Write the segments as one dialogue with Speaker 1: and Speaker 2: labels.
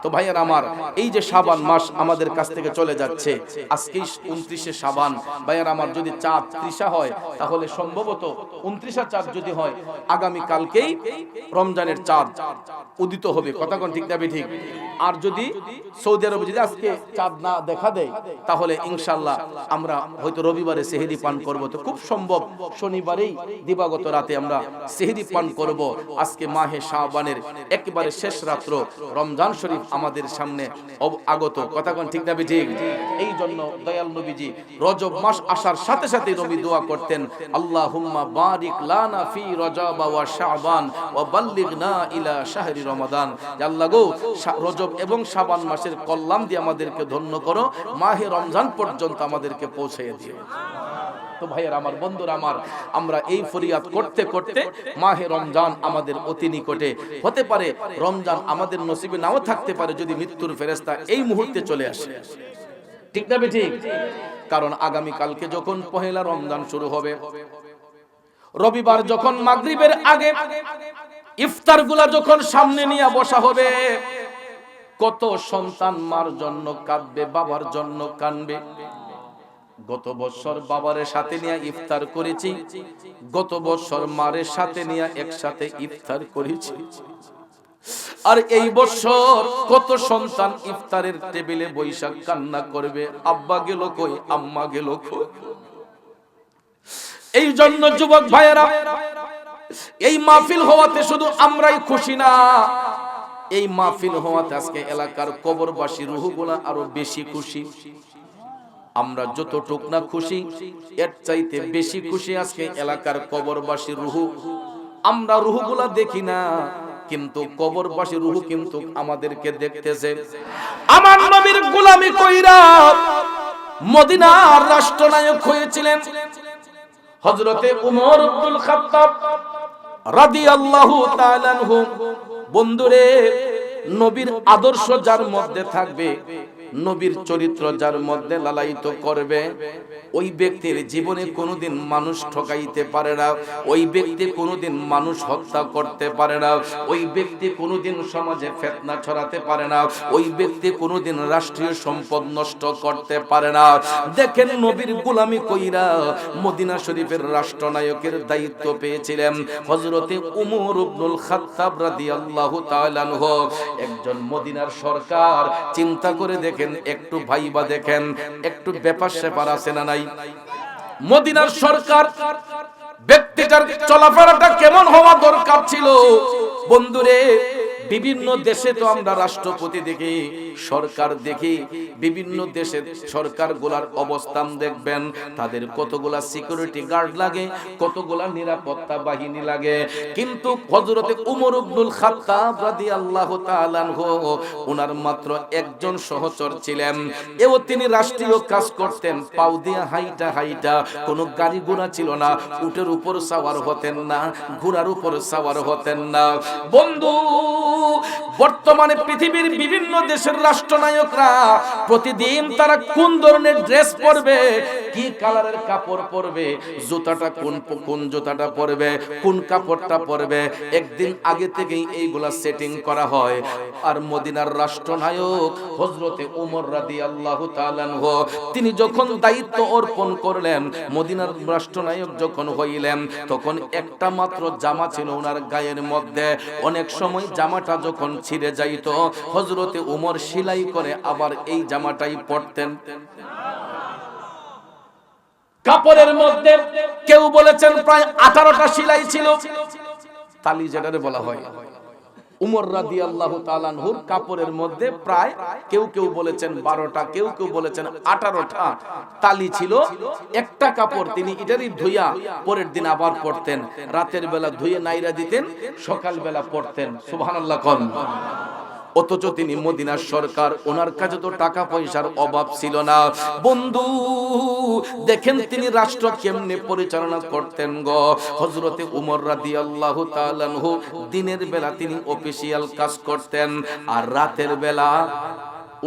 Speaker 1: তো ভাইয়ার আমার, এই যে শাবান মাস আমাদের কাছ থেকে চলে যাচ্ছে, আজকে 29শে শাবান। ভাইয়ার আমার, যদি চাঁদ 30 হয় তাহলে সম্ভবত 29 চাঁদ যদি হয়, আগামী কালকেই রমজানের চাঁদ উদিত হবে। কথা কোন ঠিক না ঠিক? আর যদি সৌদি আরবে যদি আজকে চাঁদ না দেখা দেয়, তাহলে ইনশাআল্লাহ আমরা হয়তো রবিবারে সেহরি পান করব। তো খুব সম্ভব শনিবারেই দিবাগত রাতে আমরা সেহরি পান করব। আজকে মাহে শাবানের একেবারে শেষ রাত্র, রমজান শরীফ আমাদের সামনে আগত। কথা কোন ঠিক না ঠিক? এই জন্য দয়াল নবীজি রজব মাস আসার সাথে সাথে নবী দোয়া করতেন, আল্লাহুম্মা বারিক লানা ফি রজব ওয়া শাবান ওয়া বাল্লিগনা ইলা শাহরি রমাদান। আল্লাহ গো, রজব এবং শাবান মাসের কল্যাণ দিয়ে আমাদেরকে ধন্য করো, মাহে রমজান পর্যন্ত আমাদেরকে পৌঁছে দিও। তো ভাইয়ের আমার, বন্ধুরা আমার, আমরা এই ফরিয়াদ করতে করতে মাহে রমজান আমাদের অতি নিকটে। হতে পারে রমজান আমাদের নসিবে নাও থাকতে পারে, যদি মৃত্যুর ফেরেশতা এই মুহূর্তে চলে আসে। ঠিক না ঠিক? কারণ আগামী কালকে যখন পহেলা রমজান শুরু হবে, রবিবার যখন মাগরিবের আগে ইফতার গুলা যখন সামনে নিয়ে বসা হবে, কত সন্তান মার জন্য কাঁদবে, বাবার জন্য কাঁদবে। গত বছর বাবারের সাথে নিয়ে ইফতার করেছি, গত বছর মারের সাথে নিয়ে একসাথে ইফতার করেছি। আর এই বছর কত সন্তান ইফতারের টেবিলে বৈশাখ কান্না করবে, আব্বা গেল কই, আম্মা গেল কই। এই জন্য যুবক ভাইয়েরা, এই মাহফিল হওয়াতে শুধু আমরাই খুশি না, এই মাহফিল হওয়াতে আজকে এলাকার কবরবাসী রুহগুলা আরো বেশি খুশি। আমরা যতটুক না খুশি, এর চাইতে বেশি খুশি আজকে এলাকার কবরবাসী রুহু। আমরা রুহগুলা দেখি না, কিন্তু কবরবাসী রুহু কিন্তু আমাদেরকে দেখতেছে। আমার নবীর গোলামি কইরা মদিনার রাষ্ট্রনায়ক হয়েছিলেন হযরতে উমর ইবনুল খাত্তাব রাদিয়াল্লাহু তাআলা আনহু। বন্ধুরে, নবীর আদর্শ যার মধ্যে থাকবে, নবীর চরিত্র যার মধ্যে লালায়িত করবে, ওই ব্যক্তির জীবনে কোনোদিন মানুষ ঠকাইতে পারে না, ওই ব্যক্তি কোনোদিন মানুষ হত্যা করতে পারে না, ওই ব্যক্তি কোনোদিন সমাজে ফিতনা ছড়াতে পারে না, ওই ব্যক্তি কোনোদিন রাষ্ট্রীয় সম্পদ নষ্ট করতে পারে না। দেখেন, নবীর গোলামি কইরা মদিনা শরীফের রাষ্ট্রনায়কের দায়িত্ব পেয়েছিলেন হযরতে উমর ইবনুল খাত্তাব রাদিয়াল্লাহু তাআলা আনহু। একজন মদিনার সরকার, চিন্তা করে দেখেন, একটু ভাইবা দেখেন, একটু ব্যাপার স্যাপার আছে না নাই? মদিনার সরকার ব্যক্তিটার চলাফেরাটা কেমন হওয়া দরকার ছিল? বন্ধুরে, বিভিন্ন দেশে তো আমরা রাষ্ট্রপতি দেখি, সরকার দেখি, বিভিন্ন দেশের সরকারগুলার অবস্থান দেখবেন, তাদের কতগুলা সিকিউরিটি গার্ড লাগে, কতগুলা নিরাপত্তা বাহিনী লাগে। কিন্তু হযরতে উমর ইবনুল খাত্তাব রাদিয়াল্লাহু তাআলা আনহু, ওনার মাত্র একজন সহচর ছিলেন। এও তিনি রাষ্ট্রীয় কাজ করতেন পাও দিয়া হাইটা হাইটা, কোনো গাড়ি ঘোড়া ছিল না, উটের উপর সাওয়ার হতেন না, ঘোড়ার উপর সাওয়ার হতেন না। বন্ধু, বর্তমানে পৃথিবীর বিভিন্ন দেশের রাষ্ট্রনায়করা প্রতিদিন তারা কোন ধরনের ড্রেস পরবে, কি কালারের কাপড় পরবে, জুতাটা কোন জুতাটা পরবে, কোন কাপড়টা পরবে, একদিন আগে থেকেই এইগুলা সেটিং করা হয়। আর মদিনার রাষ্ট্রনায়ক হযরতে ওমর রাদিয়াল্লাহু তাআলা আনহু, তিনি যখন দায়িত্ব অর্পণ করলেন, মদিনার রাষ্ট্রনায়ক যখন হইলেন, তখন একটা মাত্র জামা ছিল ওনার গায়ের মধ্যে। অনেক সময় জামাটা যখন ছিঁড়ে যাইতো, হযরতে ওমর সেলাই করে আবার এই জামাটাই পরতেন। কাপড়ের মধ্যে কেউ বলেছেন প্রায় 18টা সেলাই ছিল, তালি যেটারে বলা হয়। উমর রাদিয়াল্লাহু তাআলা আনহুর কাপড়ের মধ্যে প্রায় কেউ কেউ বলেছেন 12টা, কেউ কেউ বলেছেন 18টা তালি ছিল। একটা কাপড় তিনি ইটারি ধুইয়া পরের দিন আবার পরতেন, রাতের বেলা ধুয়ে নাইরা দিতেন, সকাল বেলা পরতেন। সুবহানাল্লাহ কোন। অথচ তিনি মদিনার সরকার, ওনার কাছে তো টাকা পয়সার অভাব ছিল না। বন্ধু দেখেন, তিনি রাষ্ট্র কেমনে পরিচালনা করতেন গো। হযরতে উমর রাদিয়াল্লাহু তাআলা আনহু দিনের বেলা তিনি অফিশিয়াল কাজ করতেন, আর রাতের বেলা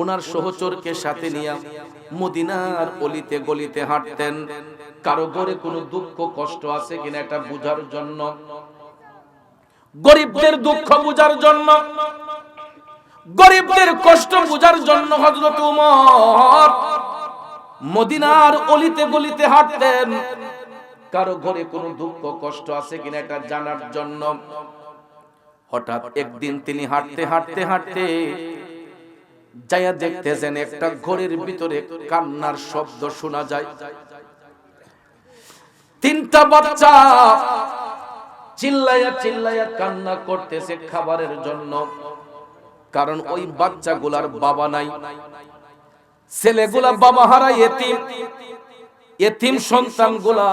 Speaker 1: ওনার সহচরকে সাথে নিয়ে মদিনার অলিতে গলিতে হাঁটতেন। কারো ঘরে কোনো দুঃখ কষ্ট আছে কিনা এটা বুঝার জন্য, গরিবদের দুঃখ বুঝার জন্য, গরিবদের কষ্ট বোঝার জন্য হযরত ওমর মদিনার অলিতে গলিতে হাঁটতেন, কারো ঘরে কোনো দুঃখ কষ্ট আছে কিনা এটা জানার জন্য। হঠাৎ একদিন তিনি হাঁটতে হাঁটতে হাঁটতে যাইয়া দেখতেছেন একটা ঘরের ভিতরে কান্নার শব্দ শোনা যায়। তিনটা বাচ্চা চিল্লাইয়া চিল্লাইয়া কান্না করতেছে খাবারের জন্য, কারণ ওই বাচ্চাগুলার বাবা নাই। ছেলেগুলা বাবা হারা এতিম, এতিম সন্তানগুলা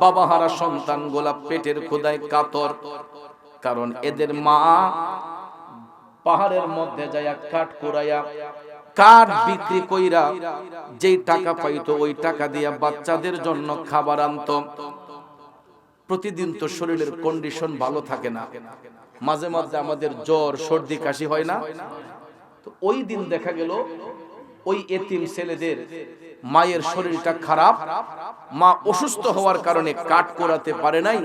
Speaker 1: বাবা হারা সন্তানগুলা পেটের ক্ষুধায় কাতর, কারণ এদের মা পাহাড়ের মধ্যে যাইয়া কাঠ কুড়াইয়া কাঠ বিক্রি কইরা যেই টাকা পাইতো ওই টাকা দিয়া বাচ্চাদের জন্য খাবার আনতো। প্রতিদিন তো শরীরের কন্ডিশন ভালো থাকে না, মাঝে মাঝে আমাদের জ্বর সর্দি কাশি হয় না। তো ওই দিন দেখা গেল ওই এতিম ছেলেদের মায়ের শরীরটা খারাপ, মা অসুস্থ হওয়ার কারণে কাঠ কোরাতে পারে নাই,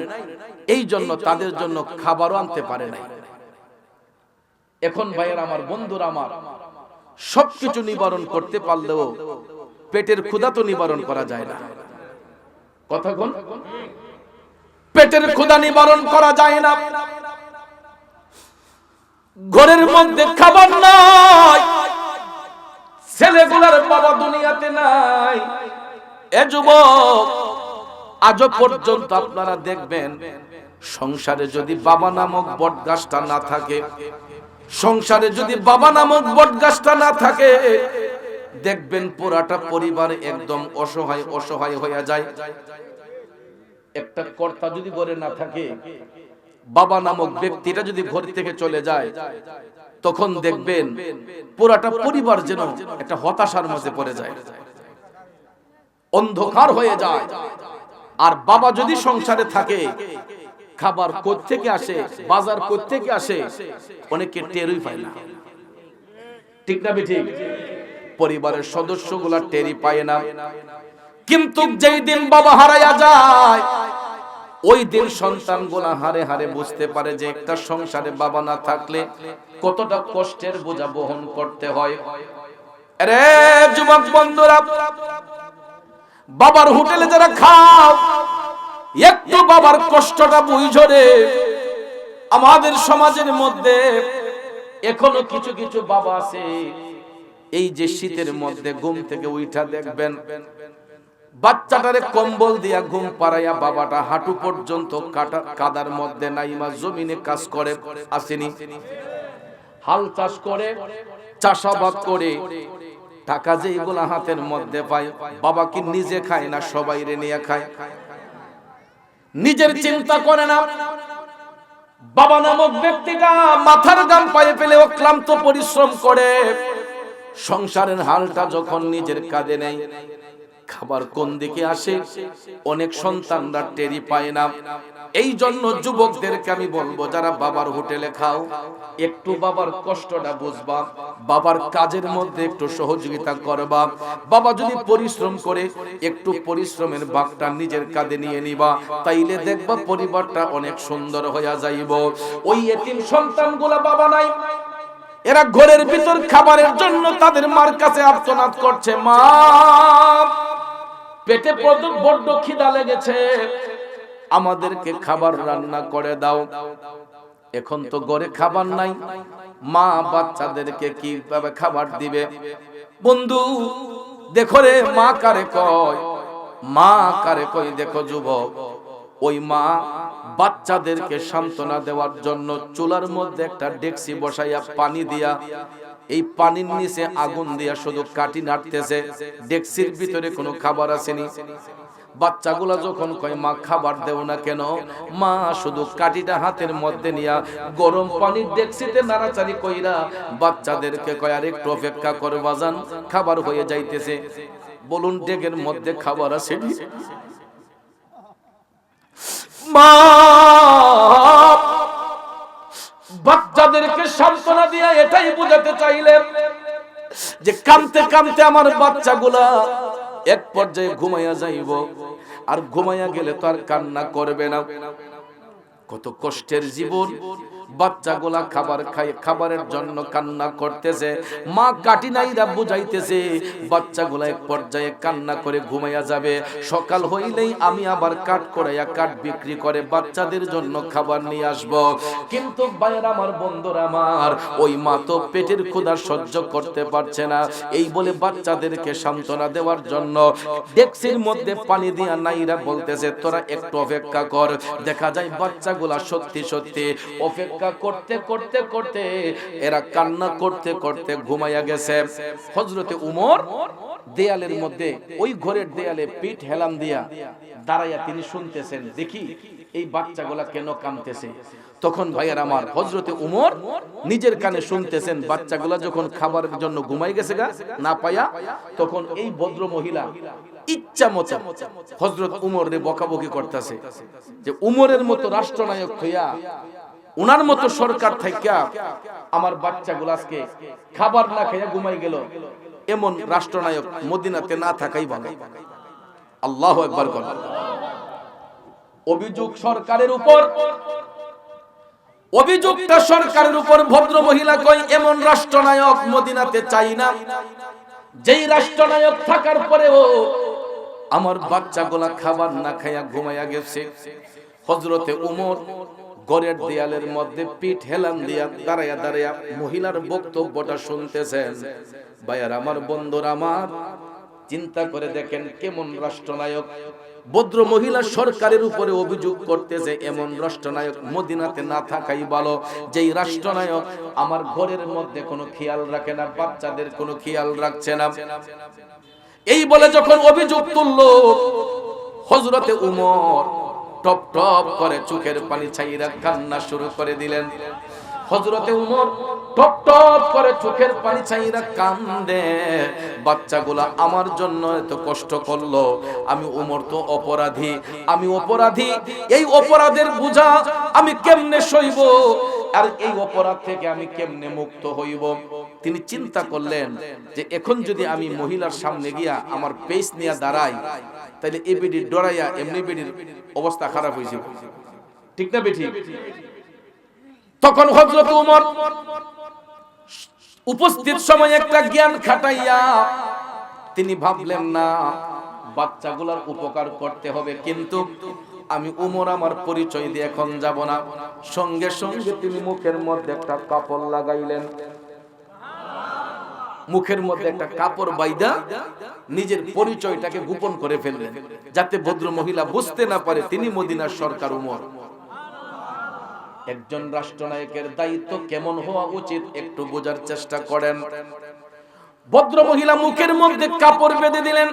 Speaker 1: এই জন্য তাদের জন্য খাবারও আনতে পারে নাই। এখন ভাইয়ের আমার, বন্ধুরা আমার, সবকিছু নিবারণ করতে পারলেও পেটের ক্ষুধা তো নিবারণ করা যায় না। কথা কোন? পেটের ক্ষুধা নিবারণ করা যায় না। ঘরের মধ্যে খাবার নাই, ছেলেগুলার বাবা দুনিয়াতে নাই। এ যুবক, আজও পর্যন্ত আপনারা দেখবেন সংসারে যদি বাবা নামক বটগাছটা না থাকে, সংসারে যদি বাবা নামক বটগাছটা না থাকে, দেখবেন পুরাটা পরিবার একদম অসহায় অসহায় হয়ে যায়। একটা কর্তা যদি ঘরে না থাকে, বাবা নামক ব্যক্তিটা যদি ঘর থেকে চলে যায়, তখন দেখবেন পুরাটা পরিবার যেন একটা হতাশার মধ্যে পড়ে যায়, অন্ধকার হয়ে যায়। আর বাবা যদি সংসারে থাকে, খাবার কোত্থেকে আসে, বাজার কোত্থেকে আসে, অনেকে টেরই পায় না। ঠিক না বেঠিক? পরিবারের সদস্যগুলা টেরই পায় না। কিন্তু যেই দিন বাবা হারায়া যায়, ওই দিন সন্তানগুলা হারে হারে বুঝতে পারে যে একটা সংসারে বাবা না থাকলে কতটা কষ্টের বোঝা বহন করতে হয়। আরে যুবক বন্ধুরা, বাবার হোটেলে যারা খাও, একটু বাবার কষ্টটা বুঝো রে। আমাদের সমাজের মধ্যে এখনো কিছু কিছু বাবা আছে, এই যে শীতের মধ্যে ঘুম থেকে উঠা দেখবেন বাচ্চাটারে কম্বল দিয়া ঘুম পাড়াইয়া বাবাটা হাঁটু পর্যন্ত কাদার মধ্যে নাইমা জমিনে কাজ করে। আসেনি? হাল চাষ করে, চাষাবাদ করে, টাকা যে এগুলা হাতের মধ্যে পায়, বাবা কি নিজে খায় না সবাইরে নিয়ে খায়? নিজের চিন্তা করে না। বাবা নামক ব্যক্তিটা মাথার গাম পায়ে ফেলে অক্লান্ত পরিশ্রম করে, সংসারের হালটা যখন নিজের কাঁধে নেই, খাবার কোন দিকে আসে অনেক সন্তানরা টেরি পায় না। এই জন্য যুবকদেরকে আমি বলবো, যারা বাবার হোটেলে খাও, একটু বাবার কষ্টটা বুঝবা, বাবার কাজের মধ্যে একটু সহযোগিতা করবা। বাবা যদি পরিশ্রম করে, একটু পরিশ্রমের ভাগটা নিজের কাঁধে নিয়ে নিবা, তাইলে দেখবা পরিবারটা অনেক সুন্দর হয়ে যাইব। ওই এতিম সন্তানগুলা বাবা নাই, এরা ঘরের ভিতর খাবারের জন্য তাদের মার কাছে আর্তনাদ করছে, মা পেটে বড্ড খিদা লেগেছে, আমাদেরকে খাবার রান্না করে দাও। এখন তো ঘরে খাবার নাই, মা বাচ্চাদেরকে কিভাবে খাবার দিবে? বন্ধু দেখো রে, মা কারে কয়, মা কারে কয়? দেখো যুবক, ওই মা বাচ্চাদেরকে সান্ত্বনা দেওয়ার জন্য চুলার মধ্যে একটা ডেকসি বসাইয়া পানি দিয়া, এই পানির নিচে আগুন দিয়া শুধু কাটি নাড়তেছে, ডেকসির ভিতরে কোনো খাবার আসেনি। বাচ্চাগুলা যখন কয় মা খাবার দেও না কেন, মা শুধু কাটিটা হাতের মধ্যে নিয়া গরম পানির ডেকসিতে নাড়াচাড়ি কইরা বাচ্চাদেরকে কয় আর একটু অপেক্ষা করবা যান, খাবার হয়ে যাইতেছে। বলুন ডেকের মধ্যে খাবার আসেনি? মা বাচ্চাদেরকে সান্ত্বনা দিয়া এটাই বোঝাতে চাইলেন যে কাঁদতে কাঁদতে আমার বাচ্চাগুলা এক পর্যায়ে ঘুমাইয়া যাইব, আর ঘুমাইয়া গেলে তো আর কান্না করবে না। কত কষ্টের জীবন, বাচ্চাগুলা খাবার খায়, খাবারের জন্য কান্না করতেছে। মা কাটি নাইরা বুঝাইতেছে বাচ্চাগুলা এক পর্যায়ে কান্না করে ঘুমাইয়া যাবে, সকাল হইলেই আমি আবার কাঠ করাইয়া কাঠ বিক্রি করে বাচ্চাদের জন্য খাবার নিয়ে আসব। কিন্তু ভাইয়ের আমার, বন্ধুরা আমার, ওই মা তো পেটের ক্ষুধা সহ্য করতে পারছে না। এই বলে বাচ্চাদেরকে সান্ত্বনা দেওয়ার জন্য ডেক্সির মধ্যে পানি দিয়া নাইরা বলতেছে তোরা একটু অপেক্ষা কর। দেখা যায় বাচ্চাগুলা সত্যি সত্যি অপেক্ষা করতে করতে করতে এরা কান্না করতে করতে ঘুমাইয়া গেছে। হযরতে উমর দেয়ালের মধ্যে, ওই ঘরের দেয়ালে পিঠ হেলান দিয়া দাঁড়াইয়া তিনি শুনতেছেন, দেখি এই বাচ্চাগুলা কেন কাঁদতেছে। তখন ভাইয়ার আমার, হযরতে উমর নিজের কানে শুনতেছেন, বাচ্চাগুলা যখন খাবারের জন্য ঘুমাই গেছে গা না পায়া, তখন এই ভদ্র মহিলা ইচ্ছা মতো হযরত উমর রে বকাবকি করতেছে যে উমরের মতো রাষ্ট্রনায়ক হইয়া, উনার মতো সরকার থাইকা আমার বাচ্চাগুলো আজকে খাবার না খাইয়া ঘুমাই গেল, এমন রাষ্ট্রনায়ক মদিনাতে না থাকাই ভালো। আল্লাহু আকবার বল। অভিযোগ সরকারের উপর, অভিযোগটা সরকারের উপর। ভদ্র মহিলা কই এমন রাষ্ট্রনায়ক মদিনাতে চাই না, যেই রাষ্ট্রনায়ক থাকার পরেও আমার বাচ্চাগুলা খাবার না খাইয়া ঘুমাইয়া গেছে। হযরতে উমর ঘরের দেয়ালের মধ্যে পিঠ হেলান দিয়া দাঁড়াইয়া দাঁড়াইয়া মহিলার বক্তব্যটা শুনতেছেন। ভাইয়ার আমার, বন্ধুরা আমার, চিন্তা করে দেখেন কেমন রাষ্ট্রনায়ক। ভদ্র মহিলা সরকারের উপরে অভিযোগ করতেছে এমন রাষ্ট্রনায়ক মদিনাতে না থাকাই ভালো, যেই রাষ্ট্রনায়ক আমার ঘরের মধ্যে কোনো খেয়াল রাখে না, বাচ্চাদের কোনো খেয়াল রাখছে না। এই বলে যখন অভিযোগ তুলল, হযরতে উমর টপ টপ করে চোখের পানি ছাইরা কান্না শুরু করে দিলেন। হযরতে উমর টপ টপ করে চোখের পানি ছাইরা কান্দে, বাচ্চাগুলা আমার জন্য এত কষ্ট করলো, আমি উমর তো অপরাধী, আমি অপরাধী, এই অপরাধের বোঝা আমি কেমনে সইব, আর এই অপরাধ থেকে আমি কেমনে মুক্ত হইব। তিনি চিন্তা করলেন যে এখন যদি আমি মহিলার সামনে গিয়া আমার পেস নিয়ে দাঁড়াই, তাহলে এই বেডির ডরাইয়া এমনি বেডির অবস্থা খারাপ হয়েছে, ঠিক না বেঠি? তখন হযরত উমর উপস্থিত সময় একটা জ্ঞান খাটাইয়া তিনি ভাবলেন, না, বাচ্চাগুলার উপকার করতে হবে, কিন্তু আমি উমর আমার পরিচয় দিয়ে এখন যাব না। সঙ্গে সঙ্গে তিনি মুখের মধ্যে একটা কাপড় লাগাইলেন, মুখের মধ্যে একটা কাপড় বাইদা নিজের পরিচয়টাকে গোপন করে ফেললেন, যাতে ভদ্র মহিলা বুঝতে না পারে তিনি মদিনার সরকার উমর। একজন রাষ্ট্রনায়কের দায়িত্ব কেমন হওয়া উচিত একটু বোঝার চেষ্টা করেন। ভদ্র মহিলা মুখের মধ্যে কাপড় বেঁধে দিলেন,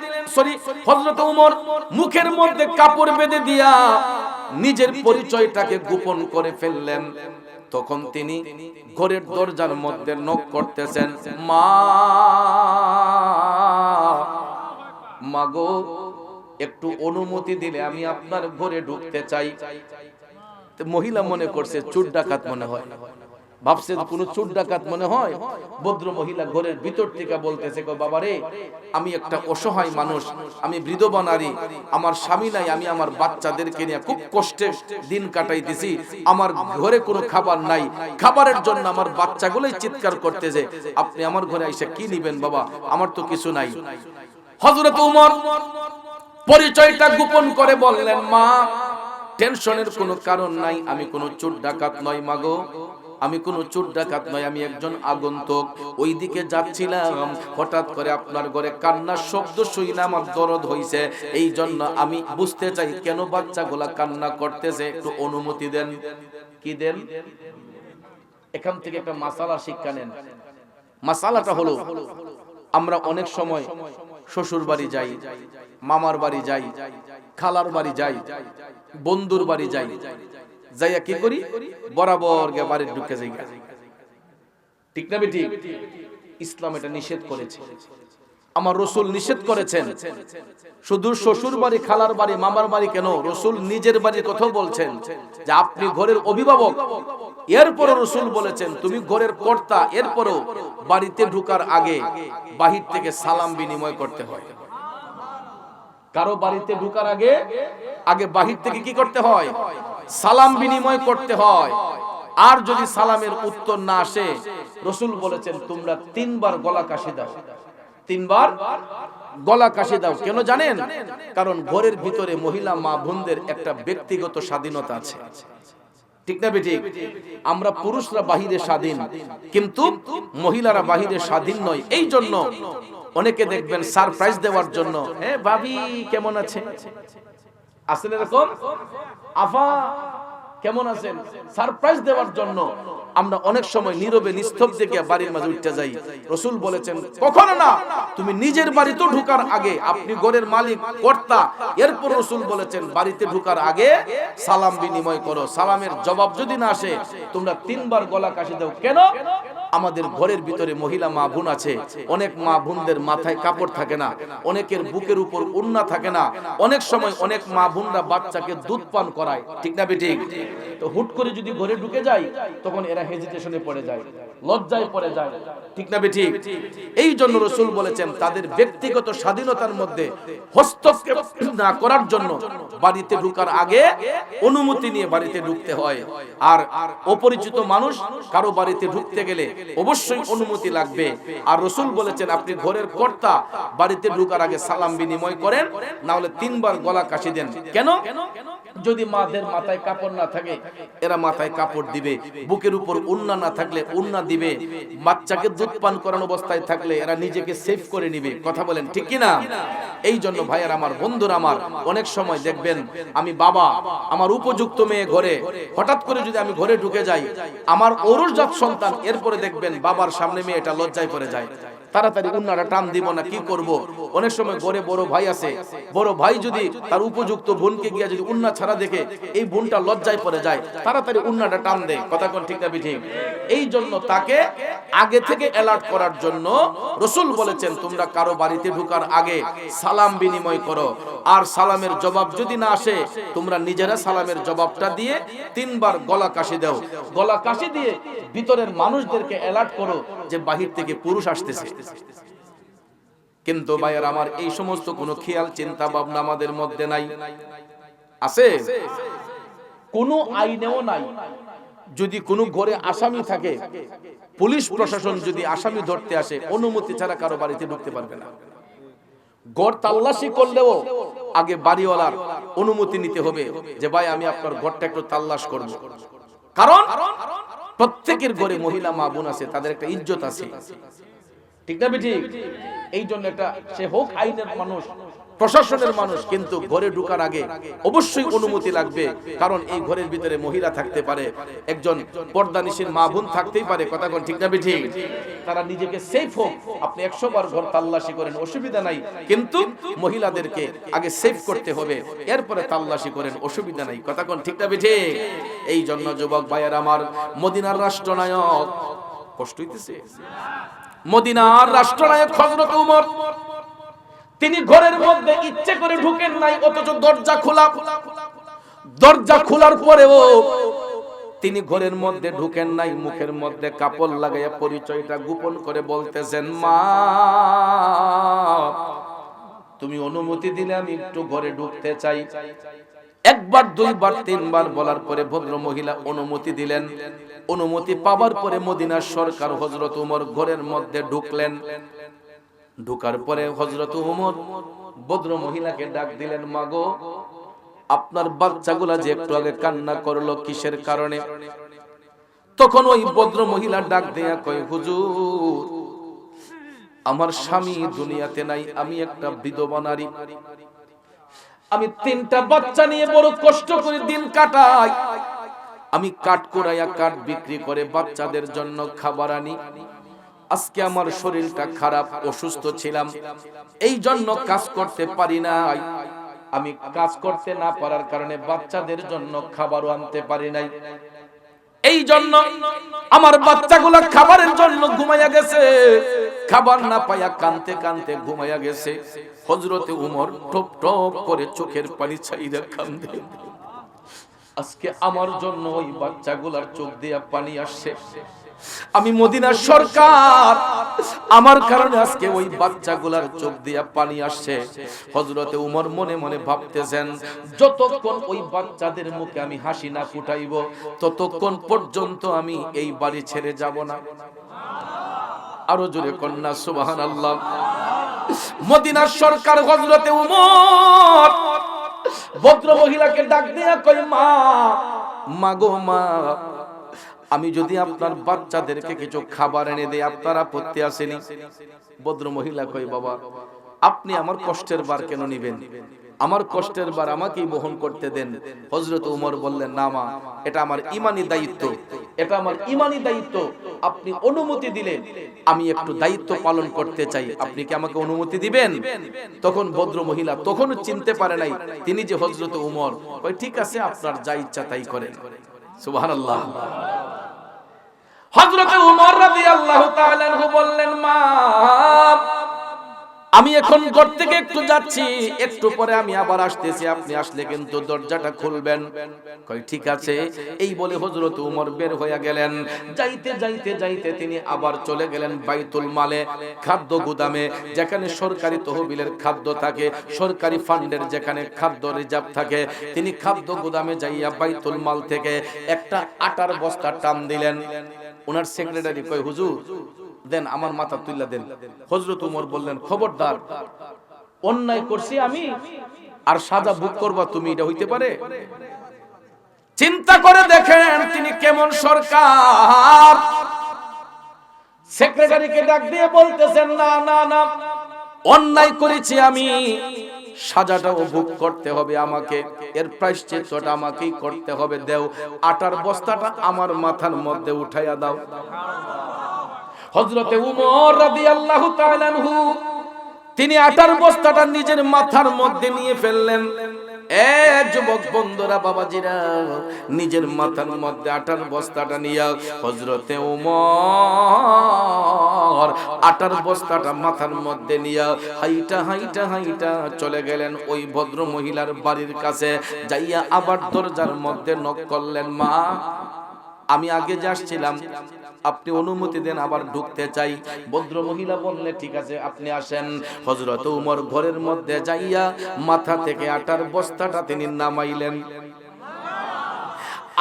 Speaker 1: হযরত উমর মুখের মধ্যে কাপড় বেঁধে দিয়া নিজের পরিচয়টাকে গোপন করে ফেললেন। তখন তিনি ঘরের দরজার মধ্যে নক করতেছেন, মা, মাগো, একটু অনুমতি দিলে আমি আপনার ঘরে ঢুকতে চাই। মহিলা মনে করছে চোর ডাকাত মনে হয়, ভাবছে কোন চোর ডাকাত মনে হয়। ভদ্র মহিলা ঘরের ভিতর থেকে বলতেছে, বাবা রে, আমি একটা অসহায় মানুষ, আমি বিধবা নারী, আমার স্বামী নাই, আমি আমার বাচ্চাদেরকে নিয়ে খুব কষ্টে দিন কাটাইতেছি, আমার ঘরে কোনো খাবার নাই, খাবারের জন্য আমার বাচ্চাগুলোই চিৎকার করতেছে, আপনি আমার ঘরে এসে কি নিবেন বাবা, আমার তো কিছু নাই। হযরত উমর পরিচয়টা গোপন করে বললেন, মা, টেনশনের কোনো কারণ নাই, আমি কোনো চোর ডাকাত নই মাগো, আমি কোনো চোর ডাকাত নই, আমি একজন আগন্তুক। ওইদিকে যাচ্ছিলাম, হঠাৎ করে আপনার ঘরে কান্নার শব্দ শুনে আমার দরদ হইছে, এই জন্য আমি বুঝতে চাই কেন বাচ্চাগুলা কান্না করতেছে, একটু অনুমতি দেন। কি দেন? এখান থেকে একটা মাসালা শিক্ষা নেন। মাসালাটা হলো, আমরা অনেক সময় শ্বশুর বাড়ি যাই, মামার বাড়ি যাই, খালার বাড়ি যাই, বন্ধুর বাড়ি যাই, যাইয়া কি করি, বরাবর গে বাড়ি ঢুকে যাই, ঠিক না বেটি? ইসলাম এটা নিষেধ করেছে, আমার রাসূল নিষেধ করেছেন। শুধু শ্বশুর বাড়ি, খালার বাড়ি, মামার বাড়ি কেন, রাসূল নিজের বাড়ির কথা বলছেন যে আপনি ঘরের অভিভাবক, এরপরও রাসূল বলেছেন তুমি ঘরের কর্তা, এরপরও বাড়িতে ঢোকার আগে বাহির থেকে সালাম বিনিময় করতে হয়। কারো বাড়িতে ঢোকার আগে বাহির থেকে কি করতে হয়? সালাম বিনিময় করতে হয়। আর যদি সালামের উত্তর না আসে রাসূল বলেছেন তোমরা 3 বার গলা কাশি দাও, 3 বার গলা কাশি দাও। কেন জানেন? কারণ ঘরের ভিতরে মহিলা মা বোনদের একটা ব্যক্তিগত স্বাধীনতা আছে, ঠিক না বেঠিক? আমরা পুরুষরা বাহিরে স্বাধীন, কিন্তু মহিলারা বাহিরে স্বাধীন নয়। এই জন্য অনেকে দেখবেন সারপ্রাইজ দেওয়ার জন্য, হ্যাঁ ভাবি কেমন আছেন, আছেন এরকম, আফা কেমন আছেন, সারপ্রাইজ দেওয়ার জন্য আমরা অনেক সময় নীরবে নিস্তব্ধে গিয়ে বাড়ির মাঝে উঠতে যাই। রাসূল বলেছেন কখনো না, তুমি নিজের বাড়িতে ঢোকার আগে, আপনি ঘরের মালিক কর্তা, এরপর রাসূল বলেছেন বাড়িতে ঢোকার আগে সালাম বিনিময় করো। সালামের জবাব যদি না আসে তোমরা 3 বার গলা কাশি দাও। কেন? আমাদের ঘরের ভিতরে মহিলা মা বোন আছে, অনেক মা বোনদের মাথায় কাপড় থাকে না, অনেকের বুকের উপর ওড়না থাকে না, অনেক সময় অনেক মা বোনরা বাচ্চাকে দুধ পান করায়, ঠিক না বেঠিক? তো হুট করে যদি ঘরে ঢুকে যায় তখন এরা হেজিটেশনে পড়ে যায়, লজ্জায় পড়ে যায়, ঠিক না বেঠিক? এই জন্য রাসূল বলেছেন তাদের ব্যক্তিগত স্বাধীনতার মধ্যে হস্তক্ষেপ না করার জন্য বাড়িতে ঢোকার আগে অনুমতি নিয়ে বাড়িতে ঢুকতে হয়। আর অপরিচিত মানুষ কারো বাড়িতে ঢুকতে গেলে অবশ্যই অনুমতি লাগবে। আর রাসূল বলেছেন আপনি ঘরের কর্তা, বাড়িতে ঢোকার আগে সালাম বিনিময় করেন, না হলে 3 বার গলা কাশি দেন। কেন? যদি মাদের মাথায় কাপড় না থাকে এরা মাথায় কাপড় দিবে, বুকের উপর ওড়না না থাকলে ওড়না দিবে, বাচ্চাকে দুধ পান করানো অবস্থায় থাকলে এরা নিজেকে সেফ করে নিবে। কথা বলেন ঠিক কি না? এই জন্য ভাইয়ার আমার, বন্ধুরা আমার, অনেক সময় দেখবেন আমি বাবা, আমার উপযুক্ত মেয়ে ঘরে, হঠাৎ করে যদি আমি ঘরে ঢুকে যাই, আমার ঔরসজাত সন্তান, এরপরে দেখবেন বাবার সামনে মেয়েটা লজ্জায় পড়ে যায়, তাড়াতাড়ি উন্নাটা টান দিব না, কি করব? অনেক সময় ঘরে বড় ভাই আছে, বড় ভাই যদি তার উপযুক্ত বোনকে গিয়া যদি উন্না ছাড়া দেখে, এই বোনটা লজ্জায় পড়ে যায়, তাড়াতাড়ি উন্নাটা টান দেয়। কথা কোন ঠিক না ঠিক? এই জন্য তাকে আগে থেকে অ্যালার্ট করার জন্য রাসূল বলেছেন তোমরা কারো বাড়িতে ঢোকার আগে সালাম বিনিময় করো, আর সালামের জবাব যদি না আসে তোমরা নিজেরা সালামের জবাবটা দিয়ে 3 বার গলা কাশি দাও। গলা কাশি দিয়ে ভিতরের মানুষদেরকে অ্যালার্ট করো যে বাহির থেকে পুরুষ আসতেছে। কিন্তু ভাইয়ার আমার, এই সমস্ত কোনো খেয়াল চিন্তা ভাবনা আমাদের মধ্যে নাই, আছে? কোনো আইনেও নাই। যদি কোনো ঘরে আসামি থাকে, পুলিশ প্রশাসন যদি আসামি ধরতে আসে, অনুমতি ছাড়া কারো বাড়িতে ঢুকতে পারবে না। ঘর তাল্লাশি করলেও আগে বাড়িওয়ালার অনুমতি নিতে হবে যে ভাই আমি আপনার ঘরটা একটু তাল্লাশ করব। কারণ প্রত্যেকের ঘরে মহিলা মা বোন আছে, তাদের একটা ইজ্জত আছে, ঠিক না বেঠিক? এই জন্য একটা, সে হোক আইনের মানুষ, প্রশাসনের মানুষ, কিন্তু ঘরে ঢোকার আগে অবশ্যই অনুমতি লাগবে। কারণ এই ঘরের ভিতরে মহিলা থাকতে পারে, একজন পর্দানিশীল মা বোন থাকতেই পারে। কথা কোন ঠিক না বেঠিক? তারা নিজেকে সেফ হোক, আপনি 100 বার ঘর তাল্লাশি করেন, অসুবিধা নাই, কিন্তু মহিলাদেরকে আগে সেফ করতে হবে, এরপরে তাল্লাশি করেন, অসুবিধা নাই। কথা কোন ঠিক না বেঠিক? এই জন্য যুবক ভাইয়ের আমার, মদিনার রাষ্ট্রনায়ক, কষ্ট হইতেছে, মদিনার রাষ্ট্রনায়ক হযরত ওমর, তিনি ঘরের মধ্যে ইচ্ছে করে ঢুকেন নাই, অথচ দরজা খোলা। দরজা খোলার পরেও তিনি ঘরের মধ্যে ঢুকেন নাই, মুখের মধ্যে কাপড় লাগাইয়া পরিচয়টা গোপন করে বলতেছেন, মা তুমি অনুমতি দিলে আমি একটু ঘরে ঢুকতে চাই। একবার, দুইবার, 3 বার বলার পরে ভদ্র মহিলা অনুমতি দিলেন। অনুমতি পাওয়ার পরে মদিনার সরকার হযরত ওমর ঘরের মধ্যে ঢুকলেন। ঢোকার পরে হযরত ওমর ভদ্র মহিলাকে ডাক দিলেন, মাগো আপনার বাচ্চাগুলা যে একটু আগে কান্না করলো, কিসের কারণে? তখন ওই ভদ্র মহিলা ডাক দেয়া কয়, হুজুর আমার স্বামী দুনিয়াতে নাই, আমি একটা বিধবা নারী, আমি 3টা বাচ্চা নিয়ে বড় কষ্ট করে দিন কাটাই, আমি কাঠ কুড়াইয়া কাঠ বিক্রি করে বাচ্চাদের জন্য খাবার আনি। আজকে আমার শরীরটা খারাপ, অসুস্থ ছিলাম, এই জন্য কাজ করতে পারি নাই। আমি কাজ করতে না পারার কারণে বাচ্চাদের জন্য খাবারও আনতে পারি নাই। এই জন্য আমার বাচ্চাগুলো খাবারের জন্য ঘুমাইয়া গেছে, খাবার না পাইয়া কানতে কানতে ঘুমাইয়া গেছে। হযরতে ওমর টপ টপ করে চোখের পানি ছাইরা কান্দে। আজকে আমার জন্য ওই বাচ্চাগুলার চোখ দিয়া পানি আসছে। আমি মদিনার সরকার, আমার কারণে আজকে ওই বাচ্চাগুলার চোখ দিয়া পানি আসছে। হযরতে উমর মনে মনে ভাবতেছেন, যতক্ষণ ওই বাচ্চাদের মুখে আমি হাসি না ফুটাইব ততক্ষণ পর্যন্ত আমি এই বাড়ি ছেড়ে যাব না। আরো জোরে কন্যা সুবহানাল্লাহ। মদিনার সরকার হযরতে উমর ভদ্র মহিলাকে ডাক দিয়া কই, মা, মাগো মা, আমি যদি আপনার বাচ্চাদেরকে কিছু খাবার এনে দেই আপনার আপত্তি আসেনি? ভদ্র মহিলা কই, বাবা, আপনি আমার কষ্টের ভার কেন নিবেন? আমার কষ্টের ভার আমাকেই বহন করতে দেন। হযরত উমর বললেন, না মা, এটা আমার ঈমানি দায়িত্ব, এটা আমার ঈমানি দায়িত্ব। আপনি অনুমতি দিলে আমি একটু দায়িত্ব পালন করতে চাই, আপনি কি আমাকে অনুমতি দিবেন? তখন ভদ্র মহিলা তখনও চিনতে পারে নাই তিনি যে হযরত উমর। কই, ঠিক আছে, আপনার যা ইচ্ছা তাই করেন। সুবহানাল্লাহ। হযরত উমর রাদিয়াল্লাহু তাআলা আনহু বললেন, মা, আমি এখন ঘর থেকে একটু যাচ্ছি, একটু পরে আমি আবার আসতেছি, আপনি আসলে কিন্তু দরজাটা খুলবেন। কই, ঠিক আছে। এই বলে হযরত উমর বের হয়ে গেলেন। যাইতে যাইতে যাইতে তিনি আবার চলে গেলেন বাইতুল মালে, খাদ্য গুদামে, যেখানে সরকারি তহবিলের খাদ্য থাকে, সরকারি ফান্ডের যেখানে খাদ্য রিজার্ভ থাকে। তিনি খাদ্য গুদামে যাইয়া বাইতুল মাল থেকে একটা আটার বস্তা টান দিলেন। ওনার সেক্রেটারি কই, হুজুর দেন, আমার মাথা তুইলা দেন। হযরত উমর বললেন, খবরদার, অন্যায় করছি আমি আর সাজা ভোগ করবা তুমি, এটা হইতে পারে? চিন্তা করে দেখেন তিনি কেমন সরকার। সেক্রেটারিকে ডাক দিয়ে বলতেছেন, না না না, অন্যায় করেছি আমি, সাজাটাও ভোগ করতে হবে আমাকে, এর প্রায়শ্চিত্তটা আমাকেই করতে হবে। দেও, আটার বস্তাটা আমার মাথার মধ্যে উঠাইয়া দাও। হযরতে উমর রাদিয়াল্লাহু তাআলা আনহু তিনি আটার বস্তাটা নিজের মাথার মধ্যে নিয়ে ফেললেন। যুবক বন্ধুরা, বাবাজিরা, নিজের মাথার মধ্যে আটার বস্তাটা নিয়ে হযরতে উমর আটার বস্তাটা মাথার মধ্যে নিয়ে হাইটা হাইটা হাইটা চলে গেলেন ওই ভদ্র মহিলার বাড়ির কাছে। যাইয়া আবার দরজার মধ্যে নক করলেন, মা, আমি আগে যে আসছিলাম, আপনি অনুমতি দেন, আবার ঢুকতে চাই। ভদ্র মহিলা বললেন, ঠিক আছে, আপনি আসেন। হযরত উমর ঘরের মধ্যে যাইয়া মাথা থেকে আটার বস্তাটা তিনি নামাইলেন।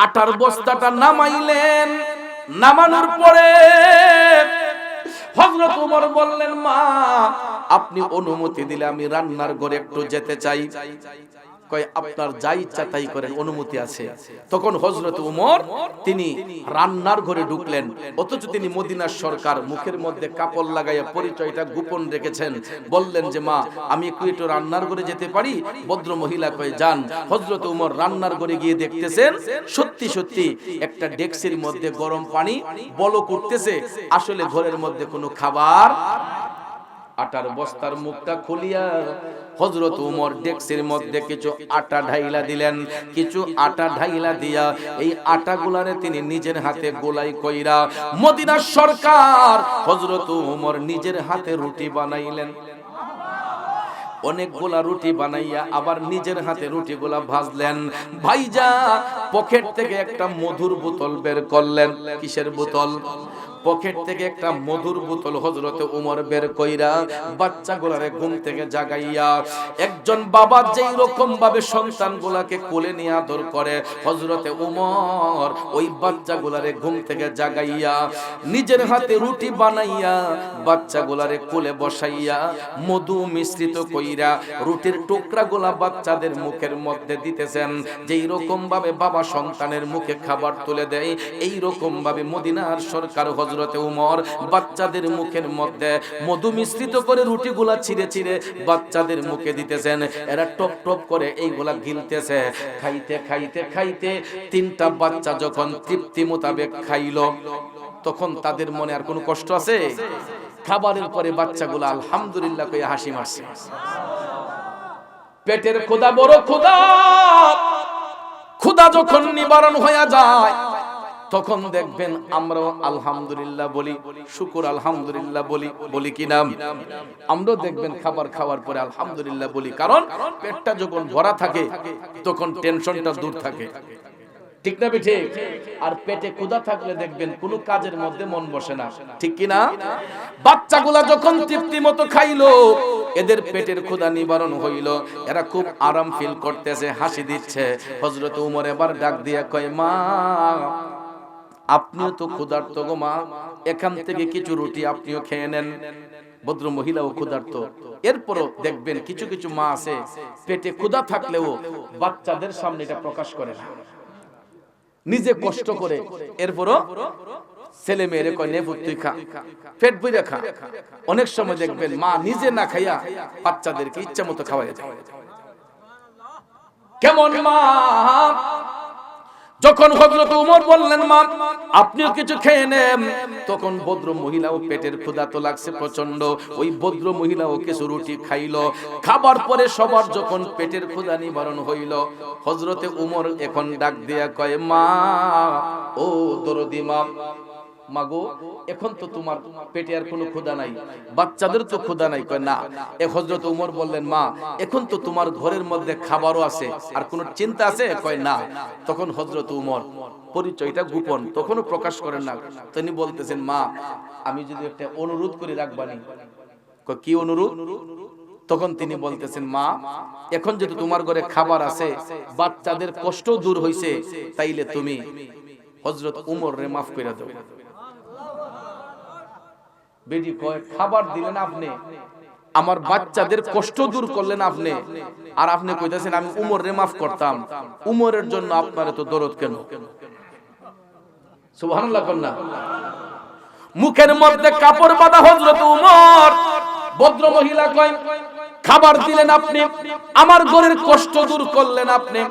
Speaker 1: আটার বস্তাটা নামাইলেন। নামানোর পরে হযরত উমর বললেন, মা, আপনি অনুমতি দিলে আমি রান্নার ঘরে একটু যেতে চাই। কই, আপনার যা ইচ্ছা তাই করেন, অনুমতি আছে। তখন হযরত উমর তিনি রান্নার ঘরে ঢুকলেন, অথচ তিনি মদিনার সরকার, মুখের মধ্যে কাপড় লাগাইয়া পরিচয়টা গোপন রেখেছেন। বললেন যে, মা, আমি একটু রান্নার ঘরে যেতে পারি? ভদ্র মহিলা কয়, যান। হযরত উমর রান্নার ঘরে গিয়ে দেখতেছেন সত্যি সত্যি একটা ডেক্সির মধ্যে গরম পানি বলক উঠতেছে, আসলে ঘরের মধ্যে কোনো খাবার। আটার বস্তার মুখটা খুলিয়া হযরত উমর ডেক্সির মধ্যে কিছু আটা ঢাইলা দিলেন। কিছু আটা ঢাইলা দিয়া এই আটাগুলারে তিনি নিজের হাতে গোলাই কইরা মদিনার সরকার হযরত উমর নিজের হাতে রুটি বানাইলেন। অনেকগুলা রুটি বানাইয়া আবার নিজের হাতে রুটিগুলা ভাজলেন। ভাইজা পকেট থেকে একটা মধুর বোতল বের করলেন। কিসের বোতল? পকেট থেকে একটা মধুর বোতল হযরতে উমর বের কইরা বাচ্চাগুলারে ঘুম থেকে জাগাইয়া, একজন বাবা যেই রকম ভাবে সন্তানগুলাকে কোলে নিয়ে আদর করে, হযরতে উমর ওই বাচ্চাগুলারে ঘুম থেকে জাগাইয়া নিজের হাতে রুটি বানাইয়া বাচ্চাগুলারে কোলে বসাইয়া মধু মিশ্রিত কইরা রুটির টুকরাগুলা বাচ্চাদের মুখের মধ্যে দিতেছেন। যেই রকম ভাবে বাবা সন্তানের মুখে খাবার তুলে দেয়, এই রকম ভাবে মদিনার সরকার হযরতে উমর বাচ্চাদের মুখের মধ্যে মধু মিশ্রিত করে রুটিগুলা ছিঁড়ে ছিঁড়ে বাচ্চাদের মুখে দিতেছেন। এরা টপ টপ করে এইগুলা গিলতেছে। খাইতে খাইতে খাইতে তিনটা বাচ্চা যখন তৃপ্তি মোতাবেক খাইলো, তখন তাদের মনে আর কোনো কষ্ট আছে? খাবারের পরে বাচ্চাগুলা আলহামদুলিল্লাহ কইয়া হাসি মারছে। পেটের ক্ষুধা বড় ক্ষুধা, ক্ষুধা যখন নিবারণ হয়ে যায় তখন দেখবেন আমরাও আলহামদুলিল্লাহ বলি, শুকর আলহামদুলিল্লাহ বলি, বলি কি নাম? আমরাও দেখবেন খাবার খাওয়ার পরে আলহামদুলিল্লাহ বলি, কারণ পেটটা যখন ভরা থাকে তখন টেনশনটা দূর থাকে। ঠিক না ঠিক? আর পেটে ক্ষুধা থাকলে দেখবেন কোনো কাজের মধ্যে মন বসে না, ঠিক কি না? বাচ্চাগুলা যখন তৃপ্তি মতো খাইলো, এদের পেটের ক্ষুধা নিবারণ হইল, এরা খুব আরাম ফিল করতেছে, হাসি দিচ্ছে। হযরত ওমর এবার ডাক দিয়া কয়, মা আপনিও তো ক্ষুধার্ত গো মা, এখান থেকে কিছু রুটি আপনিও খেয়ে নেন। ভদ্র মহিলাও ক্ষুধার্ত। এরপরও দেখবেন কিছু কিছু মা আছে পেটে ক্ষুধা থাকলেও বাচ্চাদের সামনে এটা প্রকাশ করে না, নিজে কষ্ট করে। এরপরও ছেলে মেয়েরে কয়, নে পুত তুই খা, পেট ভরে খা। অনেক সময় দেখবেন মা নিজে না খাইয়া বাচ্চাদেরকে ইচ্ছা মতো খাওয়াই যায়। কেমন মা? যখন হযরত ওমর বললেন, মা আপনিও কিছু খেয়ে নেন, তখন ভদ্র মহিলাও পেটের ক্ষুধা তো লাগছে প্রচন্ড, ওই ভদ্র মহিলাও কিছু রুটি খাইলো। খাবার পরে সবার যখন পেটের ক্ষুধা নিবারণ হইল, হযরতে ওমর এখন ডাক দিয়া কয়, মা ও দরদি মা, মাগো এখন তো তোমার পেটে আর কোনো ক্ষুধা নাই, বাচ্চাদের তো ক্ষুধা নাই। কয় না। হযরত ওমর বললেন, মা এখন তো তোমার ঘরের মধ্যে খাবারও আছে, আর কোনো চিন্তা আছে? কয় না। তখন হযরত ওমর, পরিচয়টা গোপন, তখনও প্রকাশ করেন না, তিনি বলতেছেন, মা আমি যদি একটা অনুরোধ করে রাখবানি। কয় কি অনুরোধ? তখন তিনি বলতেছেন, মা এখন যেহেতু তোমার ঘরে খাবার আছে, বাচ্চাদের কষ্ট দূর হইছে, তাইলে তুমি হযরত ওমর রে মাফ করে দাও। বেডি কয়, খাবার দিলেন আপনি, আমার বাচ্চাদের কষ্ট দূর করলেন আপনি, আর আপনি কইতাছেন আমি উমর রে মাফ করতাম। উমরের জন্য আপনার এত দরদ কেন? সুবহানাল্লাহ কন্যা। মুখের মধ্যে কাপড় বাঁধা হযরত উমর, ভদ্র মহিলা কয়, খাবার দিলেন আপনি, আমার ঘরের কষ্ট দূর করলেন আপনি,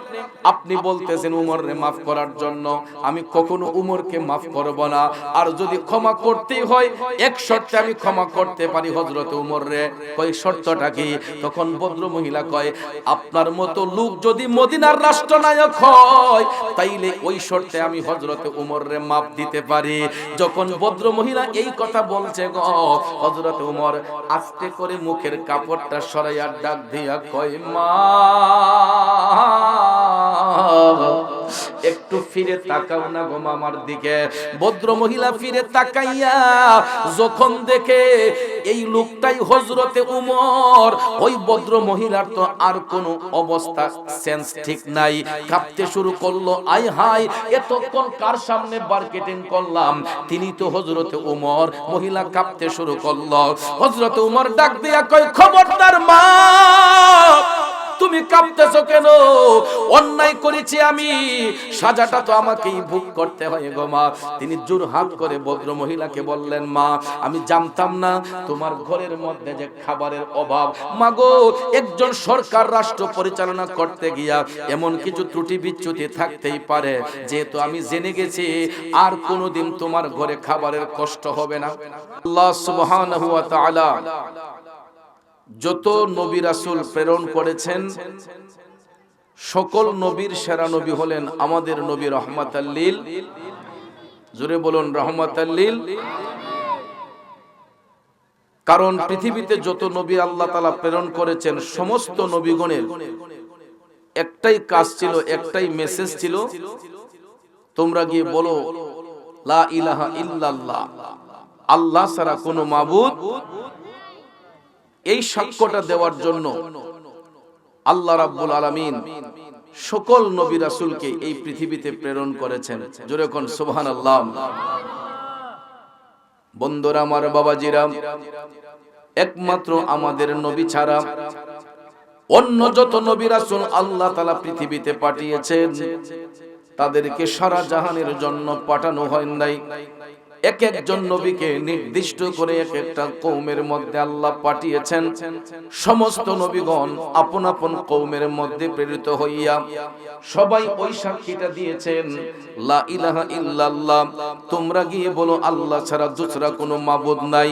Speaker 1: আপনি বলতেছেন উমর রে মাফ করার জন্য। আমি কখনো উমরকে মাফ করব না, আর যদি ক্ষমা করতেই হয় এক শর্তে আমি ক্ষমা করতে পারি হযরত উমর রে। কই শর্তটা কি? তখন ভদ্র মহিলা কয়, আপনার মতো লোক যদি মদিনার রাষ্ট্রনায়ক হয়, তাইলে ওই শর্তে আমি হযরত উমর রে মাফ দিতে পারি। যখন ভদ্র মহিলা এই কথা বলছে গো, হযরত উমর আস্তে করে মুখের কাপড়টা সরাইয়া ডাক দিয়া কয়, মা একটু ফিরে তাকাও না গো মামার দিকে। ভদ্র মহিলা ফিরে তাকাইয়া যখন দেখে এই লোকটাই হযরতে উমর, ওই ভদ্র মহিলার তো আর কোনো অবস্থা সেন্স ঠিক নাই, কাঁপতে শুরু করলো। আয় হায়, এতক্ষণ কার সামনে মার্কেটিং করলাম, তিনি তো হযরতে উমর। মহিলা কাঁপতে শুরু করলো। হযরতে উমর ডাক দিয়া কয়, খবরদার মা, তুমি কাঁপতেছো কেন? অন্যায় করেছি আমি, সাজাটা তো আমাকেই ভোগ করতে হয় গো মা। তিনি জোর হাত করে ভদ্র মহিলাকে বললেন, মা আমি জানতাম না তোমার ঘরের মধ্যে যে খাবারের অভাব। মাগো একজন সরকার রাষ্ট্র পরিচালনা করতে গিয়া এমন কিছু ত্রুটি বিচ্যুতি থাকতেই পারে, যেহেতু আমি জেনে গেছি আর কোনোদিন তোমার ঘরে খাবারের কষ্ট হবে না। আল্লাহ সুবহানাহু ওয়া তাআলা যত নবী রাসূল প্রেরণ করেছেন, সকল নবীর সেরা নবী হলেন আমাদের নবী রহমাতাল লিল। জোরে বলুন রহমাতাল লিল। কারণ পৃথিবীতে যত নবী আল্লাহ তাআলা প্রেরণ করেছেন, সমস্ত নবীগণের একটাই কাজ ছিল, একটাই মেসেজ ছিল, তোমরা গিয়ে বলো লা ইলাহা ইল্লাল্লাহ, আল্লাহ ছাড়া কোনো মাবুদ। এই সাক্ষ্যটা দেওয়ার জন্য আল্লাহ রাব্বুল আলামিন সকল নবী রাসূলকে এই পৃথিবীতে প্রেরণ করেছেন। জোরে কোন সুবহানাল্লাহ। বন্ধুরা আমার, বাবাজিরা, একমাত্র আমাদের নবী ছাড়া অন্য যত নবী রাসূল আল্লাহ তাআলা পৃথিবীতে পাঠিয়েছেন, তাদেরকে সারা জাহানের জন্য পাঠানো হয় নাই। এক একজন নবীকে নির্দিষ্ট করে এক একটা কওমের মধ্যে আল্লাহ পাঠিয়েছেন। সমস্ত নবীগণ আপন আপন কওমের মধ্যে প্রেরিত হইয়া সবাই ওই সাক্ষীটা দিয়েছেন, লা ইলাহা ইল্লাল্লাহ, তোমরা গিয়ে বলো আল্লাহ ছাড়া দূসরা কোনো মাবুদ নাই।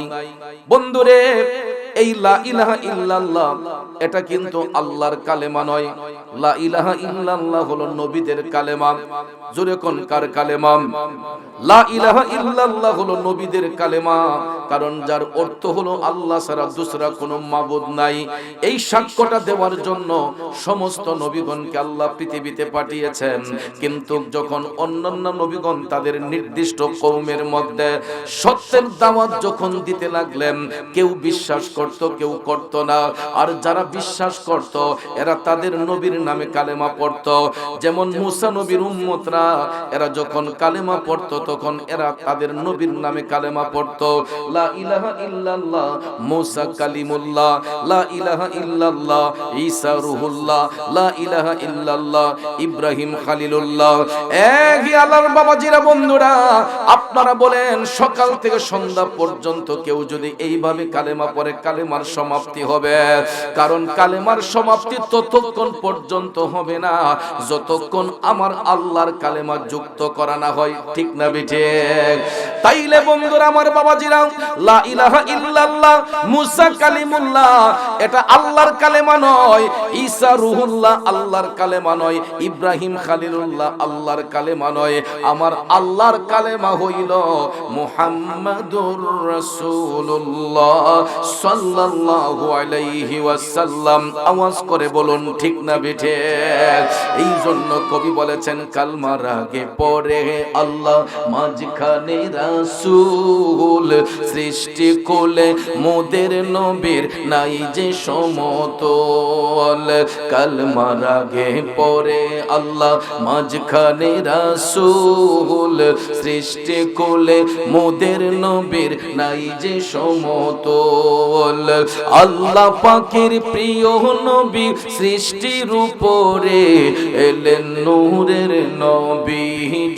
Speaker 1: বন্ধুরে, এই লা ইলাহা ইল্লাল্লাহ এটা কিন্তু আল্লাহর কালেমা নয়। লা ইলাহা ইল্লাল্লাহ হলো নবীদের কালেমা। জোরে কোন কার কালেমা? লা ইলাহা ইল্লাল্লাহ হলো নবীদের কালেমা। কারণ যার অর্থ হলো আল্লাহ ছাড়া দুসরা কোনো মাবুদ নাই। এই সাক্ষ্যটা দেওয়ার জন্য সমস্ত নবীগণকে আল্লাহ পৃথিবীতে পাঠিয়েছেন। কিন্তু যখন অন্যান্য নবীগণ তাদের নির্দিষ্ট কওমের মধ্যে সত্যের দাওয়াত যখন দিতে লাগলেন, কেউ বিশ্বাস করত, কেউ করত না। আর যারা বিশ্বাস করত এরা তাদের নবীর নামে কালেমা পড়ত। যেমন মুসা নবীর উম্মতরা এরা যখন কালেমা পড়ত তখন এরা তাদের নবীর নামে কালেমা পড়ত। লা ইলাহা ইল্লাল্লাহ মুসা কালিমুল্লাহ, লা ইলাহা ইল্লাল্লাহ ঈসা রূহুল্লাহ, লা ইলাহা ইল্লাল্লাহ ইব্রাহিম খলিলুল্লাহ। হে আল্লাহর বাবাজিরা, বন্ধুরা, আপনারা বলেন সকাল থেকে সন্ধ্যা পর্যন্ত কেউ যদি এইভাবে কালেমা পড়ে, কালেমার সমাপ্তি হবে? কারণ কালেমার সমাপ্তি ততক্ষণ পর্যন্ত হবে না যতক্ষণ আমার আল্লাহর কালেমা যুক্ত করা না হয়। ঠিক না ঠিক? তাইলে বন্ধুরা আমার, বাবাজিরা, লা ইলাহা ইল্লাল্লাহ মুসা কালিমুল্লাহ এটা আল্লাহর কালেমা নয়, ঈসা রূহুল্লাহ আল্লাহর কালেমা নয়, ইব্রাহিম খলিলুল্লাহ আল্লাহর কালেমা নয়। আমার আল্লাহর কালেমা হইল মুহাম্মাদুর রাসূলুল্লাহ সাল্লাল্লাহু আলাইহি ওয়াসাল্লাম। আওয়াজ করে বলুন ঠিক না বেঠে? এই জন্য কবি বলেছেন, কালমার আগে পরে আল্লাহ, মাঝখানে রাসূল, সৃষ্টি কোলে মোদের নবীর নাই যে সমতল। কালমার আগে পরে আল্লাহ, মাঝখানে রাসূল, সৃষ্টি কোলে মোদের নবীর নাই যে সমতল। আল্লাহ পাকের প্রিয় নবী সৃষ্টির উপরে এলেন নূরের নবী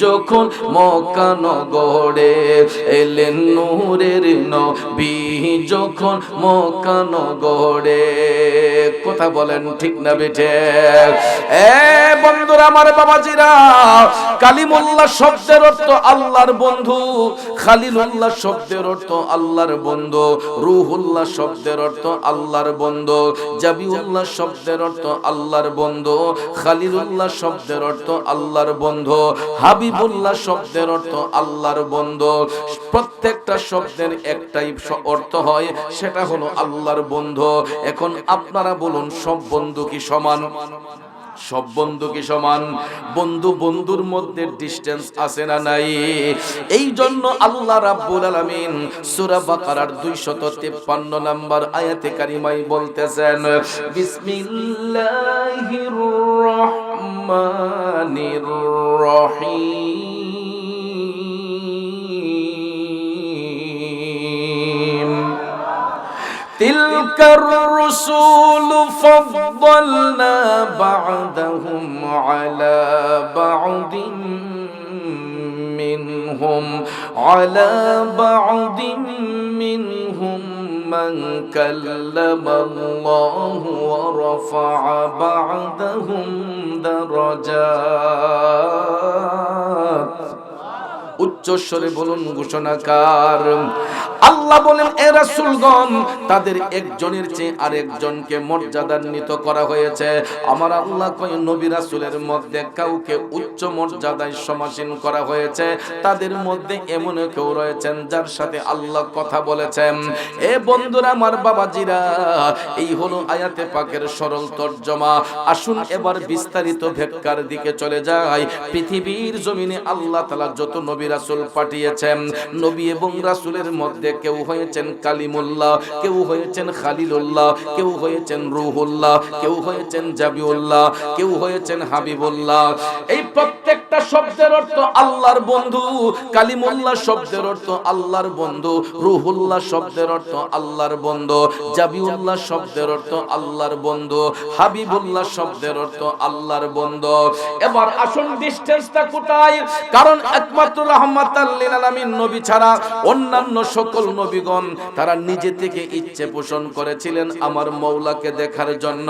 Speaker 1: যখন মক্কা নগরে, এলেন নূরের নবী যখন মক্কা নগরে। কথা বলেন ঠিক না বেঠে? বন্ধুরা আমার, বাবাজিরা, কালিমুল্লাহ শব্দের অর্থ আল্লাহর বন্ধু, খালিলুল্লাহ শব্দের অর্থ আল্লাহর বন্ধু, রূহুল্লাহ শব্দের অর্থ আল্লাহর বন্ধু, জাবিউল্লাহ শব্দের অর্থ আল্লাহর বন্ধু, খালিলুল্লাহ শব্দের অর্থ আল্লাহর বন্ধু, হাবিবুল্লাহ শব্দের অর্থ আল্লাহর বন্ধু। প্রত্যেকটা শব্দের একটাই অর্থ হয়, সেটা হলো আল্লাহর বন্ধু। এখন আপনারা বলুন, সব বন্ধু কি সমান? সব বন্ধু কি সমান? বন্ধু বন্ধুর মধ্যে ডিসটেন্স আছে না নাই? এই জন্য আল্লাহ রাব্বুল আলামিন সূরা বাকারার 253 নম্বর আয়াতে কারিমায় বলতেছেন, বিসমিল্লাহির রহমানির রহিম। তিলকার রুসুল ফাদ্দালনা বা'দাহুম আলা বা'দিন মিনহুম আলা বা'দিন মিনহুম মান কাল্লামাল্লাহু ওয়া রাফা'a বা'দাহুম দারাজাত। উচ্চস্বরে বলুন ঘোষণাকার। আল্লাহ বলেন, এ রাসূলগণ, তাদের একজনের চেয়ে আরেকজনকে মর্যাদান্বিত করা হয়েছে। আমার আল্লাহ কয়, নবী রাসূলের মধ্যে কাউকে উচ্চ মর্যাদায় সমাসীন করা হয়েছে। তাদের মধ্যে এমন কেউ রয়েছেন যার সাথে আল্লাহ কথা বলেছেন। এ বন্ধুরা আমার, বাবাজিরা, এই হলো আয়াতে পাকের সরল তর্জমা। আসুন এবার বিস্তারিত ব্যাখ্যার দিকে চলে যাই। পৃথিবীর জমিনে আল্লাহ তাআলা যত নবী রাসূল পাঠিয়েছেন, নবী এবং রাসূলের মধ্যে কেউ হয়েছেন কালিমুল্লাহ, কেউ হয়েছেন খালিলুল্লাহ, কেউ হয়েছেন রূহুল্লাহ, কেউ হয়েছেন জাবিউল্লাহ, কেউ হয়েছেন হাবিবুল্লাহ। এই প্রত্যেকটা শব্দের অর্থ আল্লাহর বন্ধু। কালিমুল্লাহ শব্দের অর্থ আল্লাহর বন্ধু, রূহুল্লাহ শব্দের অর্থ আল্লাহর বন্ধু, জাবিউল্লাহ শব্দের অর্থ আল্লাহর বন্ধু, হাবিবুল্লাহ শব্দের অর্থ আল্লাহর বন্ধু। এবার আসুন ডিসটেন্সটা কোথায়? কারণ একমাত্র রাহমাতাল লিল আলামিন নবী ছাড়া অন্যান্য সকল নবীগণ তারা নিজে থেকে ইচ্ছে পোষণ করেছিলেন আমার মওলাকে দেখার জন্য।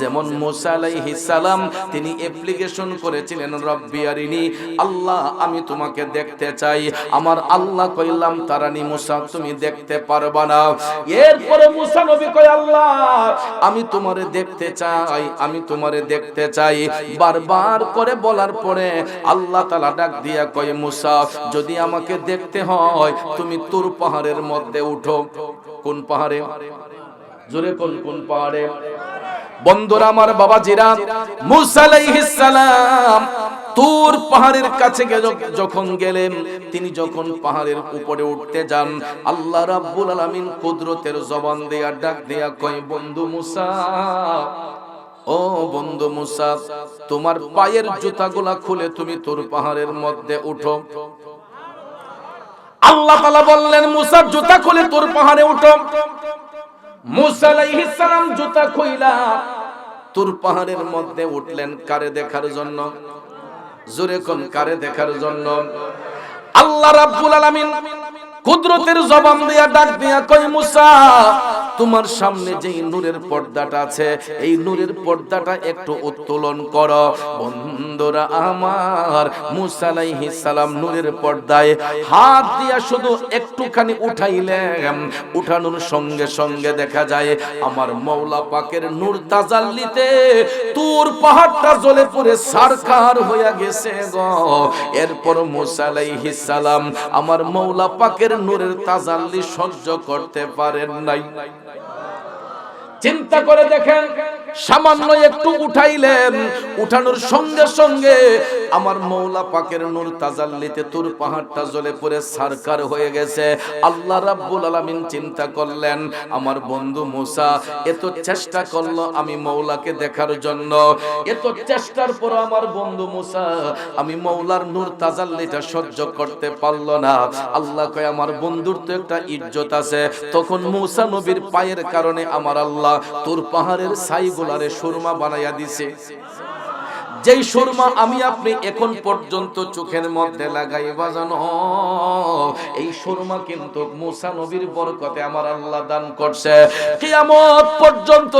Speaker 1: যেমন মুসা আলাইহিস সালাম তিনি অ্যাপ্লিকেশন করেছিলেন রব্বি আরিনি, আল্লাহ আমি তোমাকে দেখতে চাই। আমার আল্লাহ কইলাম তারানি মুসা তুমি দেখতে পারবা না। এরপরে মুসা নবী কয় আল্লাহ আমি তোমারে দেখতে চাই, আমি তোমারে দেখতে চাই। বারবার করে বলার পরে আল্লাহ তাআলা ডাক দিয়া কয় মুসা যদি আমাকে দেখতে হয় তুমি তুর পাহাড়ের মধ্যে উঠো। কোন পাহাড়ে? জোরে কোন পাহাড়ে? বন্ধুরা আমার বাবাজিরা, মুসা আলাইহিস সালাম তুর পাহাড়ের কাছে যখন গেলেন, তিনি যখন পাহাড়ের উপরে উঠতে যান, আল্লাহ রাব্বুল আলামিন কুদরতের জবান দিয়া ডাক দিয়া কয় বন্ধু মুসা, ও বন্ধু মুসা তোমার পায়ের জুতাগুলা খুলে তুমি তুর পাহাড়ের মধ্যে উঠো। আল্লাহ তাআলা বললেন মুসা জুতা খুলে তুর পাহাড়ে উঠো। মুসা আলাইহিস সালাম জুতা খুইলা তুর পাহাড়ের মধ্যে উঠলেন কারে দেখার জন্য? জোরে কোন কারে দেখার জন্য? আল্লাহ রাব্বুল আলামিন কুদরতের জবান দিয়া ডাক দিয়া কই মুসা তোমার সামনে যেই নূরের পর্দাটা আছে এই নূরের পর্দাটা একটু উত্তোলন করো। বন্ধুরা আমার, মুসা আলাইহিস সালাম নূরের পর্দায় হাত দিয়া শুধু একটুখানি উঠাইলেন, উঠানোর সঙ্গে সঙ্গে দেখা যায় আমার মওলা পাকের নূর তাজাল্লিতে তুর পাহাড়টা জ্বলে পড়ে সারখার হয়ে গেছে গো। এরপর মুসা আলাইহিস সালাম আমার মওলা পাকের নূরের তাজাল্লি সহ্য করতে পারেন নাই। চিন্তা করে দেখেন, সামান্য একটু উঠাইলেন, উঠানোর সঙ্গে সঙ্গে আমার মওলা পাকের নূর তাজাল্লিতে তুর পাহাড়টা জ্বলে পড়ে সারকার হয়ে গেছে। আল্লাহ রাব্বুল আলামিন চিন্তা করলেন আমার বন্ধু মুসা এত চেষ্টা করলো আমি মওলাকে দেখার জন্য, এত চেষ্টার পর আমার বন্ধু মুসা আমি মওলার নূর তাজাল্লিটা সহ্য করতে পারলো না। আল্লাহ কয় আমার বন্ধুর তো একটা ইজ্জত আছে। তখন মুসা নবীর পায়ের কারণে আমার আল্লাহ তুর পাহাড়ের ছাইগুলারে সুরমা বানাইয়া দিছে। যেই সুরমা আমি আপনি এখন পর্যন্ত চোখের মধ্যে লাগাই বাজানো, এই সুরমা কিন্তু মুসা নবীর বরকতে আমার আল্লাহ দান করছে। কিয়ামত পর্যন্ত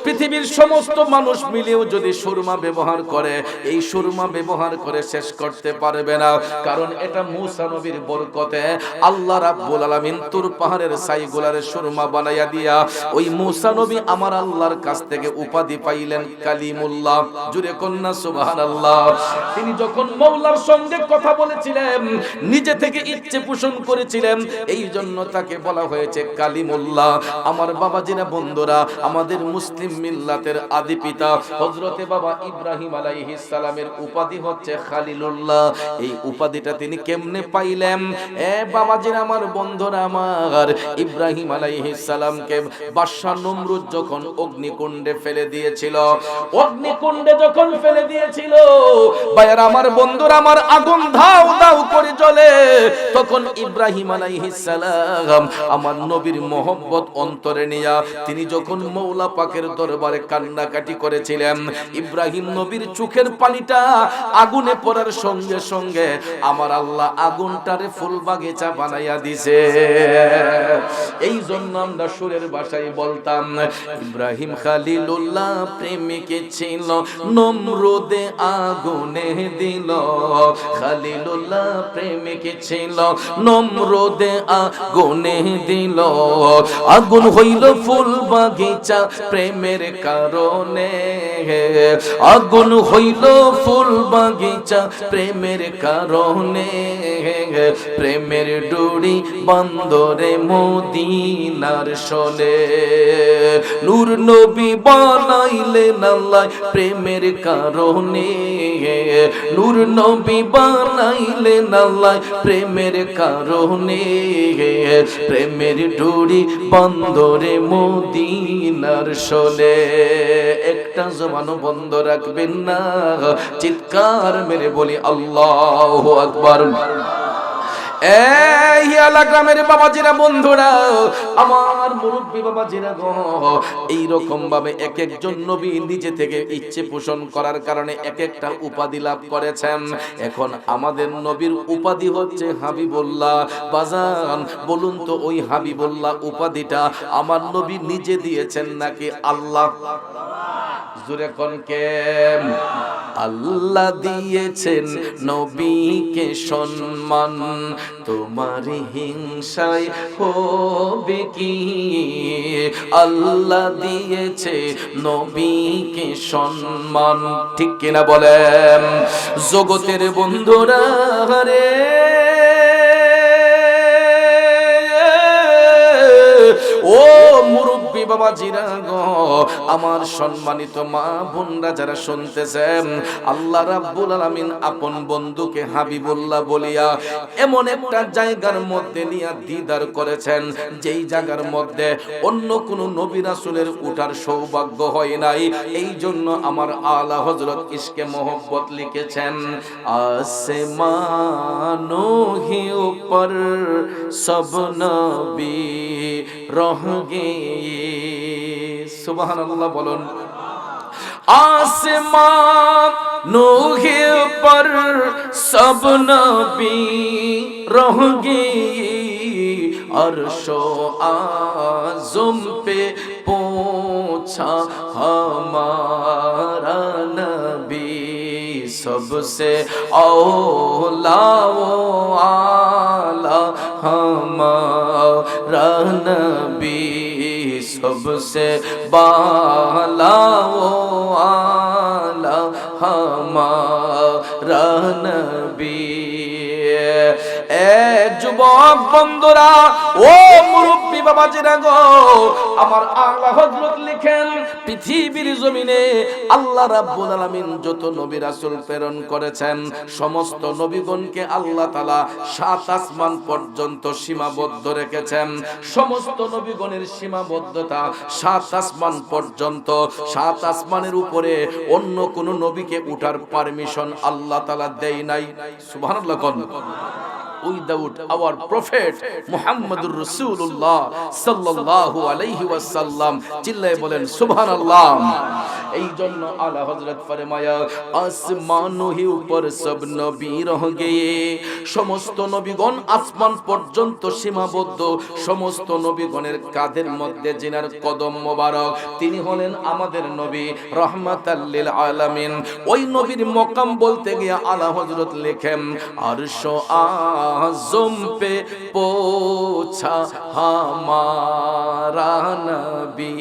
Speaker 1: পৃথিবীর সমস্ত মানুষ মিলেও যদি সুরমা ব্যবহার করে, এই সুরমা ব্যবহার করে শেষ করতে পারবে না। কারণ এটা মুসা নবীর বরকতে আল্লাহ রাব্বুল আলামিন তুর পাহাড়ের ছাইগুলারে সুরমা বানাইয়া দিয়া ওই মুসা নবী আমার আল্লাহর কাছ থেকে উপাধি পাইলেন কালিমুল্লাহ। জুরে কন্যা সুবহানাল্লাহ। তিনি যখন মওলার সঙ্গে কথা বলেছিলেন নিজে থেকে ইচ্ছে পোষণ করেছিলেন, এই জন্য তাকে বলা হয়েছে কালিমুল্লাহ। আমার বাবাজিরা বন্ধুরা, আমাদের মুসলিম মিল্লাতের আদি পিতা হযরতে বাবা ইব্রাহিম আলাইহিস সালামের উপাধি হচ্ছে খালিলুল্লাহ। এই উপাধিটা তিনি কেমনে পাইলেন? বাবাজিরা আমার বন্ধুরা আমার, ইব্রাহিম আলাইহিস সালামকে বাদশা নমরুদ যখন অগ্নিকুণ্ডে ফেলে দিয়েছিল, অগ্নিকুণ্ডে যখন ফেলে দিয়েছিল ভাইয়ার আমার বন্ধুরা আমার, আগুন ধাউ ধাউ করে জ্বলে, তখন ইব্রাহিম আলাইহিস সালাম আমার নবীর মহব্বত অন্তরে নিয়া তিনি যখন মওলা পাকের দরবারে কান্নাকাটি করেছিলেন, ইব্রাহিম নবীর চোখের পানিটা আগুনে পড়ার সঙ্গে সঙ্গে আমার আল্লাহ আগুনটারে ফুল বাগিচা বানাইয়া দিছে। এই জন্য আমরা সুরের ভাষায় বলতাম ইব্রাহিম খালিলুল্লাহ প্রেমিকে ছিল নমরুদে আগুনে দিল, খালিলুল্লাহ প্রেমিকে ছিল নমরুদে আগুনে দিল, আগুন হইল ফুল বাগিচা প্রেমের কারণে, আগুন হইল ফুল বাগিচা প্রেমের কারণে, প্রেমের ডুরি বন্দরে মদিনার শোনে, নূর নবী বানাইলেন আল্লাহ প্রেমের কারণে, নূর নবী বানাইলেন আল্লাহ প্রেমের কারণে, প্রেমের ডুরি বন্দরে মদিনার শোনে। একটা জবানও বন্ধ রাখবেন না, চিৎকার মেরে বলি আল্লাহু আকবার। এই এলাকার বাবাজিরা, বন্ধুরা, আমার মুরব্বী বাবাজিরা গো, এইরকম ভাবে এক একজন নবী নিজে থেকে ইচ্ছে পোষণ করার কারণে এক একটা উপাধি লাভ করেছেন। এখন আমাদের নবীর উপাধি হচ্ছে হাবিবুল্লাহ। বাজান বলুন তো, ওই হাবিবুল্লাহ উপাধিটা আমার নবী নিজে দিয়েছেন নাকি আল্লাহ? জোরে কোন কে? আল্লাহ দিয়েছেন নবীকে সম্মান, তোমার হিংসায় হবে কি? আল্লাহ দিয়েছে নবীকে সম্মান, ঠিক কিনা বলেন? জগতের বন্ধুরা রে, ও মুরব্বী বাবাজিরা গো, আমার সম্মানিত মা বোনরা যারা শুনতেছেন, আল্লাহ রাব্বুল আলামিন আপন বন্ধুকে হাবিবুল্লাহ বলিয়া এমন একটা জায়গার মধ্যে নিয়ে দিদার করেছেন, যেই জায়গার মধ্যে অন্য কোন নবী রাসূলের উঠার সৌভাগ্য হয় নাই। এই জন্য আমার আলা হযরত ইশকে মোহব্বত লিখেছেন, আসমানো হি উপর সব নবী রহ গে। সুবহানাল্লাহ বলুন। आसमानों के पर सब नबी रहेंगे, अर्शो आज़म पे पहुंचा हमारा नबी, सबसे औला आला हमारा नबी, सबसे बाला आला हमारा नबी। যুবক বন্ধুরা, ও মুরব্বী বাবাজিরা গো, আমার আলা হযরত লিখেন, পৃথিবীর জমিনে আল্লাহ রাব্বুল আলামিন যত নবী রাসূল প্রেরণ করেছেন, সমস্ত নবীগণকে আল্লাহ তাআলা 7 আসমান পর্যন্ত সীমাবদ্ধ রেখেছেন। সমস্ত নবীগণের সীমাবদ্ধতা 7 আসমান পর্যন্ত। 7 আসমানের উপরে অন্য কোন নবীকে উঠার পারমিশন আল্লাহ তাআলা দেয় নাই। সুবহানাল্লাহ কোন? Without our prophet Muhammadur Rasulullah sallallahu alayhi wasallam, চিল্লায়ে বলেন সুবহানাল্লাহ। এই জন্য আলা হযরত ফরমায়া, আসমানো হি উপর সব নবী রহ গয়ে, সমস্ত নবীগণ আসমান পর্যন্ত সীমাবদ্ধ। সমস্ত নবীগণের কাঁধের মধ্যে জিনার কদম মোবারক, তিনি হলেন আমাদের নবী রাহমাতাল লিল আলামিন। ওই নবীর মকাম বলতে গিয়ে আলা হযরত লেখেন, আরশ आज़म पे पोछा हमारा नबी।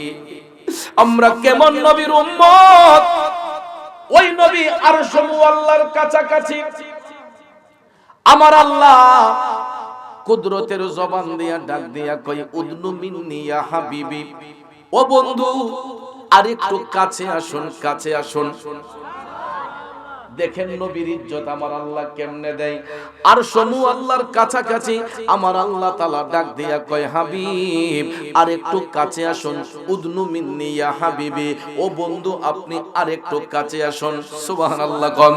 Speaker 1: আমরা কেমন নবীর উম্মত? ওই নবী আরশ মুআল্লার কাছাকাছি। আমার আল্লাহ কুদরতের জবান দিয়া ডাক দিয়া কই, উদনু মিন্নি ইয়া হাবিবি, ও বন্ধু আরেকটু কাছে আসুন, কাছে আসুন। দেখেন নবীর ইজ্জত আমার আল্লাহ কেমনে দেয়। আর সমু আল্লাহর কাছাকাছি আমার আল্লাহ তাআলা ডাক দিয়া কয়, হাবিব আরেকটু কাছে আসুন, উদনু মিন্নি ইয়া হাবিবি, ও বন্ধু আপনি আরেকটু কাছে আসুন। সুবহানাল্লাহ কোন?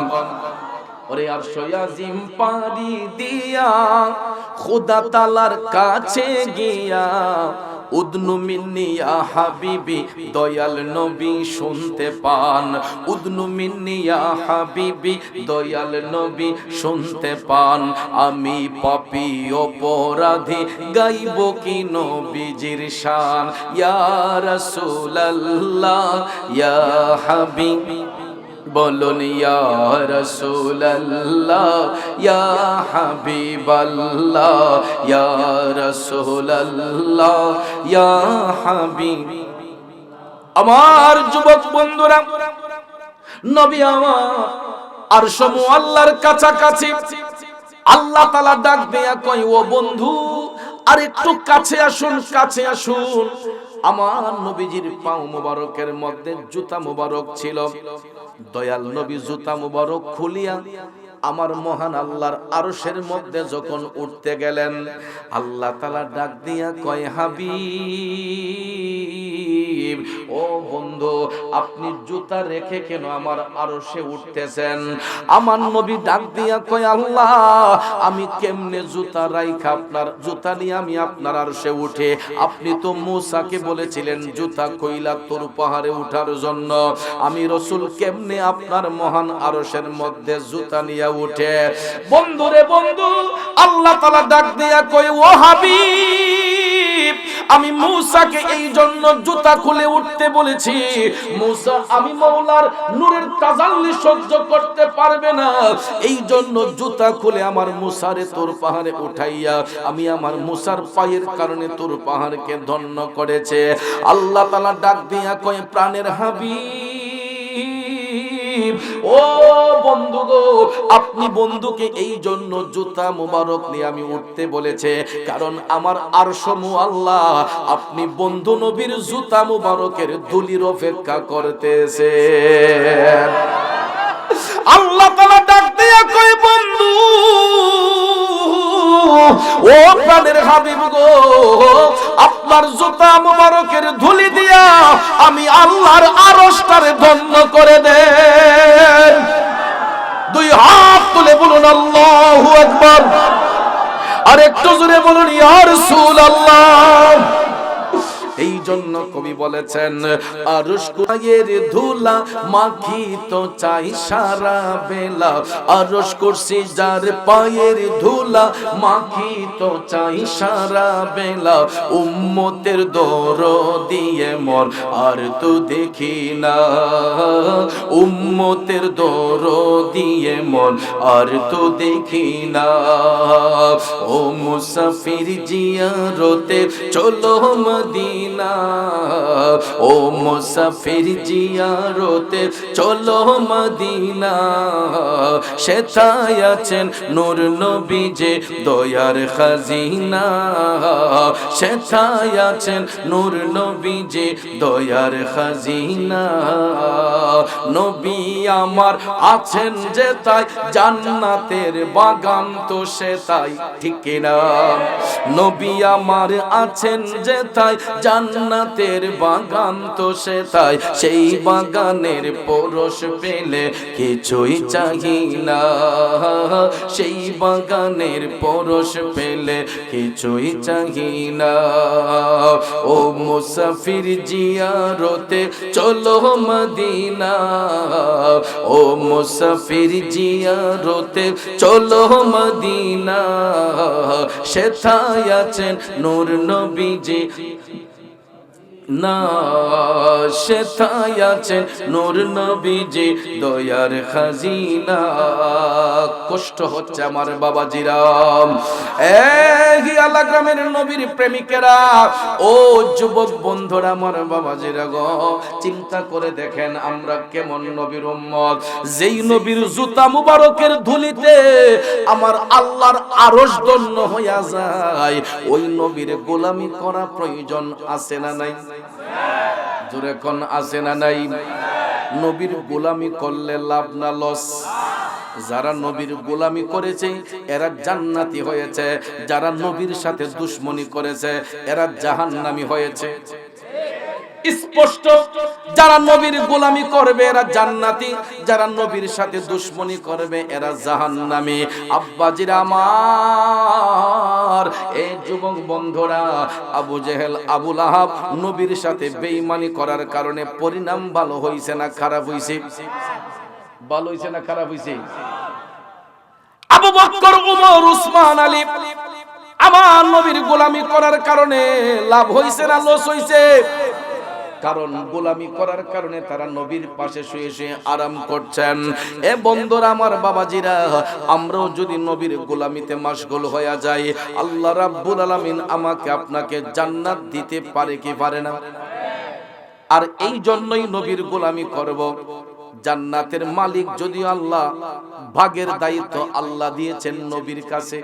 Speaker 1: ওরে আরশ আজিম পারি দিয়া খোদা তাআলার কাছে গিয়া, উদনু মিন্নি ইয়া হাবিবি, দয়াল নবী শুনতে পান। উদনু মিন্নি ইয়া হাবিবি, দয়াল নবী শুনতে পান। আমি পাপী অপরাধী গাইব কি নবীজির শান, ইয়া রাসূলুল্লাহ ইয়া হাবিবি, বলুন ইয়া রাসূলুল্লাহ ইয়া হাবিবাল্লাহ, ইয়া রাসূলুল্লাহ ইয়া হাবিব। আমার যুবক বন্ধুরা, নবী আমার আরশ মুআল্লার কাছাকাছি। আল্লাহ তাআলা ডাক দিয়া কয়, ও বন্ধু আরেকটু কাছে আসুন, কাছে আসুন। আমার নবীজির পাও মোবারকের মধ্যে জুতা মোবারক ছিল। দয়াল নবী জুতা মোবারক খুলিয়া আমার মহান আল্লাহর আরশের মধ্যে যখন উঠতে গেলেন, আল্লাহ তাআলা ডাক দিয়া কয়, হাবিব ও বন্ধু আপনি জুতা রেখে কেন আমার আরশে উঠতেছেন? আমার নবী ডাক দিয়া কয়, আল্লাহ আমি কেমনে জুতা রাইখা আপনার জুতা নিয়ে আমি আপনার আরশে উঠে? আপনি তো মূসাকে বলেছিলেন জুতা কইলা তোর পাহাড়ে উঠার জন্য, আমি রাসূল কেমনে আপনার মহান আরশের মধ্যে জুতা নিয়ে উঠে? বন্ধুরে বন্ধু, আল্লাহ তাআলা ডাক দিয়া কয়, ও হাবিব, আমি মূসাকে এই জন্য জুতা খুলে উঠতে বলেছি। মূসা আমি মওলার নূরের তাজাল্লি সহ্য করতে পারবে না, এই জন্য জুতা খুলে আমার মূসারে তোর পাহাড়ে উঠাইয়া আমি আমার মূসার পায়ের কারণে তোর পাহাড়কে ধন্য করেছে। আল্লাহ তাআলা ডাক দিয়া কয়, প্রাণের হাবিব, ও বন্ধু গো, আপনি বন্ধুকে এই জন্য জুতা মুবারক নিয়ে আমি উঠতে বলেছে, কারণ আমার আরশ মুআল্লা আপনি বন্ধু নবীর জুতা মুবারকের ধুলির অপেক্ষা করতেছে। আল্লাহ তাআলা ডাক দিয়া কয়, বন্ধু ও প্রাণের হাবিব গো, আপনার জুতা মুবারকের ধুলি দিয়া আমি আল্লাহর আরশটারে ধন্য করে দেন। দুই হাত তুলে বলুন আল্লাহু আকবার, আর একটু জোরে বলুন ইয়া রাসূলুল্লাহ। এই জন্য কবি বলেছেন, আরশ কুরসির ধুলা মাখিত চাই সারা বেলা, আরশ কুরসি যার পায়ের ধুলা মাখিত চাই সারা বেলা, উম্মতের দরদিয়ে মর আর তো দেখি না, উম্মতের দরদিয়ে মর আর তো দেখি না। ও মুসাফির জিয়ারতে চলো মদিনা, ও মুসাফির জিয়ারতে চলো মদিনা, সেথায় আছেন নূর নবী যে দয়ার খাজিনা, সেথায় আছেন নূর নবী যে দয়ার খাজিনা। নবী আমার আছেন যে তাই জান্নাতের বাগান তো সে তাই, ঠিক না? নবী আমার আছেন যে তাই জান্নাতের বাগান তো সে তাই, সেই বাগানের পরশ পেলে কিছুই চাহি না, সেই বাগানের পরশ পেলে কিছুই চাহি না। ও মুসাফির জিয়ারতে চলো মদিনা, ও মুসাফির জিয়ারতে চলো মদিনা, সেথায় আছেন নূর নবী যে না, সেথায় আছেন নূর নবী যে দয়ার খাজিনা। কষ্ট হচ্ছে আমার বাবাজিরা, হিয়ালা গ্রামের নবীর প্রেমিকেরা, ও যুবক বন্ধুরা, আমার বাবাজিরা গো, চিন্তা করে দেখেন আমরা কেমন নবীর উম্মত, যেই নবীর জুতা মুবারকের ধুলিতে আমার আল্লাহর আরশ ধন্য হইয়া যায়, ওই নবীর গোলামি করা প্রয়োজন আছে না নাই? জোরে কোন আছে না নাই? নবীর গোলামি করলে লাভ না লস? যারা নবীর গোলামি করেছে এরা জান্নাতি হয়েছে, যারা নবীর সাথে দুশমনি করেছে এরা জাহান্নামী হয়েছে। স্পষ্ট, যারা নবীর গোলামি করবে এরা জান্নাতি, যারা নবীর সাথে দুশমনি করবে এরা জাহান্নামী। আব্বাজিরা আমার, এই যুবক বন্ধুরা, আবু জেহেল আবু লাহাব নবীর সাথে বেঈমানি করার কারণে পরিণাম ভালো হইছে না খারাপ হইছে? ভালো হইছে না খারাপ হইছে? আবু বকর, উমর, উসমান, আলী আমার নবীর গোলামি করার কারণে লাভ হইছে না লস হইছে? কারণ গোলামি করার কারণে তারা নবীর পাশে শুয়ে শুয়ে আরাম করছেন। এ বন্ধুরা আমার বাবাজিরা, আমরাও যদি নবীর গোলামিতে মাশগুল হয়ে যাই, আল্লাহ রাব্বুল আলামিন আমাকে আপনাকে জান্নাত দিতে পারে কি পারে না? আর এই জন্যই নবীর গোলামি করব। জান্নাতের মালিক যদি আল্লাহ, ভাগের দায়িত্ব আল্লাহ দিয়েছেন নবীর কাছে।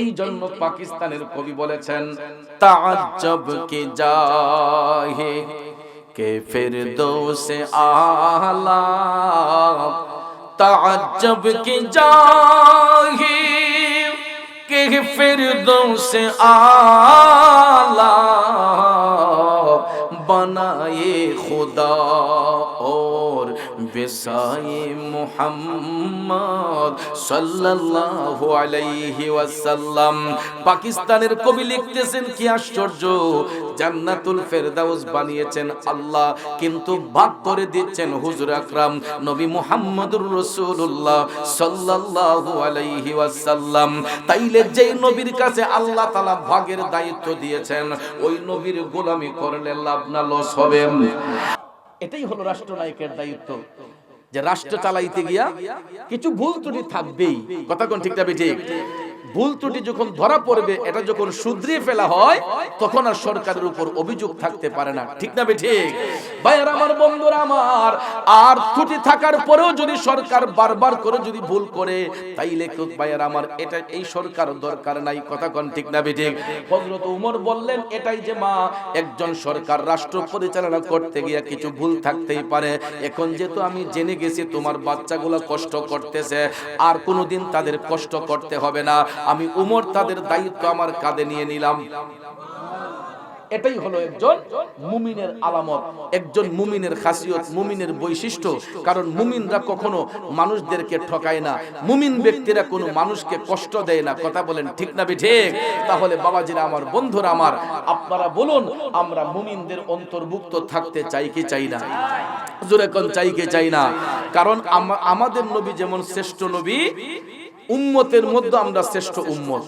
Speaker 1: এই জন্য পাকিস্তানের কবি বলেছেন, তাআজ্জব কে জাহে কে ফিরদৌসে আলা, তাআজ্জব কে জাহে কে ফিরদৌসে আলা, बनाए खुदा और बिसाए मुहम्मद सल्लल्लाहु अलैहि वसल्लम। পাকিস্তানের কবি লিখতেছেন কি আশ্চর্য, জান্নাতুল ফেরদাউস বানিয়েছেন আল্লাহ, কিন্তু ভাগ করে দিচ্ছেন হুজুর আকরাম নবী মুহাম্মদুর রাসূলুল্লাহ সাল্লাল্লাহু আলাইহি ওয়াসাল্লাম। তাইলে যেই নবীর কাছে আল্লাহ তাআলা ভাগের দায়িত্ব দিয়েছেন, ওই নবীর গোলামি করলে লাভ না লস হবে? এটাই হলো রাষ্ট্রনায়কের দায়িত্ব, যে রাষ্ট্র চালাইতে গিয়া কিছু ভুল ত্রুটি থাকবেই। কথা কোন ঠিক না ঠিক? ভুল ত্রুটি যখন ধরা পড়বে, এটা যখন শুধরিয়ে ফেলা হয়, তখন আর সরকারের উপর অভিযোগ থাকতে পারে না। ঠিক না ঠিক? ভাইরা আমার, বন্ধুরা আমার, আর ত্রুটি থাকার পরেও যদি সরকার বারবার করে যদি ভুল করে, তাইলে ভাইরা আমার এটা এই সরকার দরকার নাই। কথা কোন ঠিক না ঠিক? হযরত ওমর বললেন এটাই যে মা, একজন সরকার রাষ্ট্র পরিচালনা করতে গিয়ে কিছু ভুল থাকতেই পারে। এখন যেহেতু আমি জেনে গেছি তোমার বাচ্চাগুলো কষ্ট করতেছে, আর কোনোদিন তাদের কষ্ট করতে হবে না, আমি উমর তাদের দায়িত্ব আমার কাঁধে নিয়ে নিলাম। এটাই হলো একজন মুমিনের আলামত, একজন মুমিনের খাসিয়ত, মুমিনের বৈশিষ্ট্য। কারণ মুমিনরা কখনো মানুষদেরকে ঠকায় না, মুমিন ব্যক্তিরা কোনো মানুষকে কষ্ট দেয় না। কথা বলেন ঠিক না ঠিক? তাহলে বাবাজিরা আমার, বন্ধুরা আমার, আপনারা বলুন, আমরা মুমিনদের অন্তর্ভুক্ত থাকতে চাই কি চাই না? জোরে কোন চাই কি চাই না? কারণ আমাদের নবী যেমন শ্রেষ্ঠ নবী, উম্মতের মধ্যে আমরা শ্রেষ্ঠ উম্মত।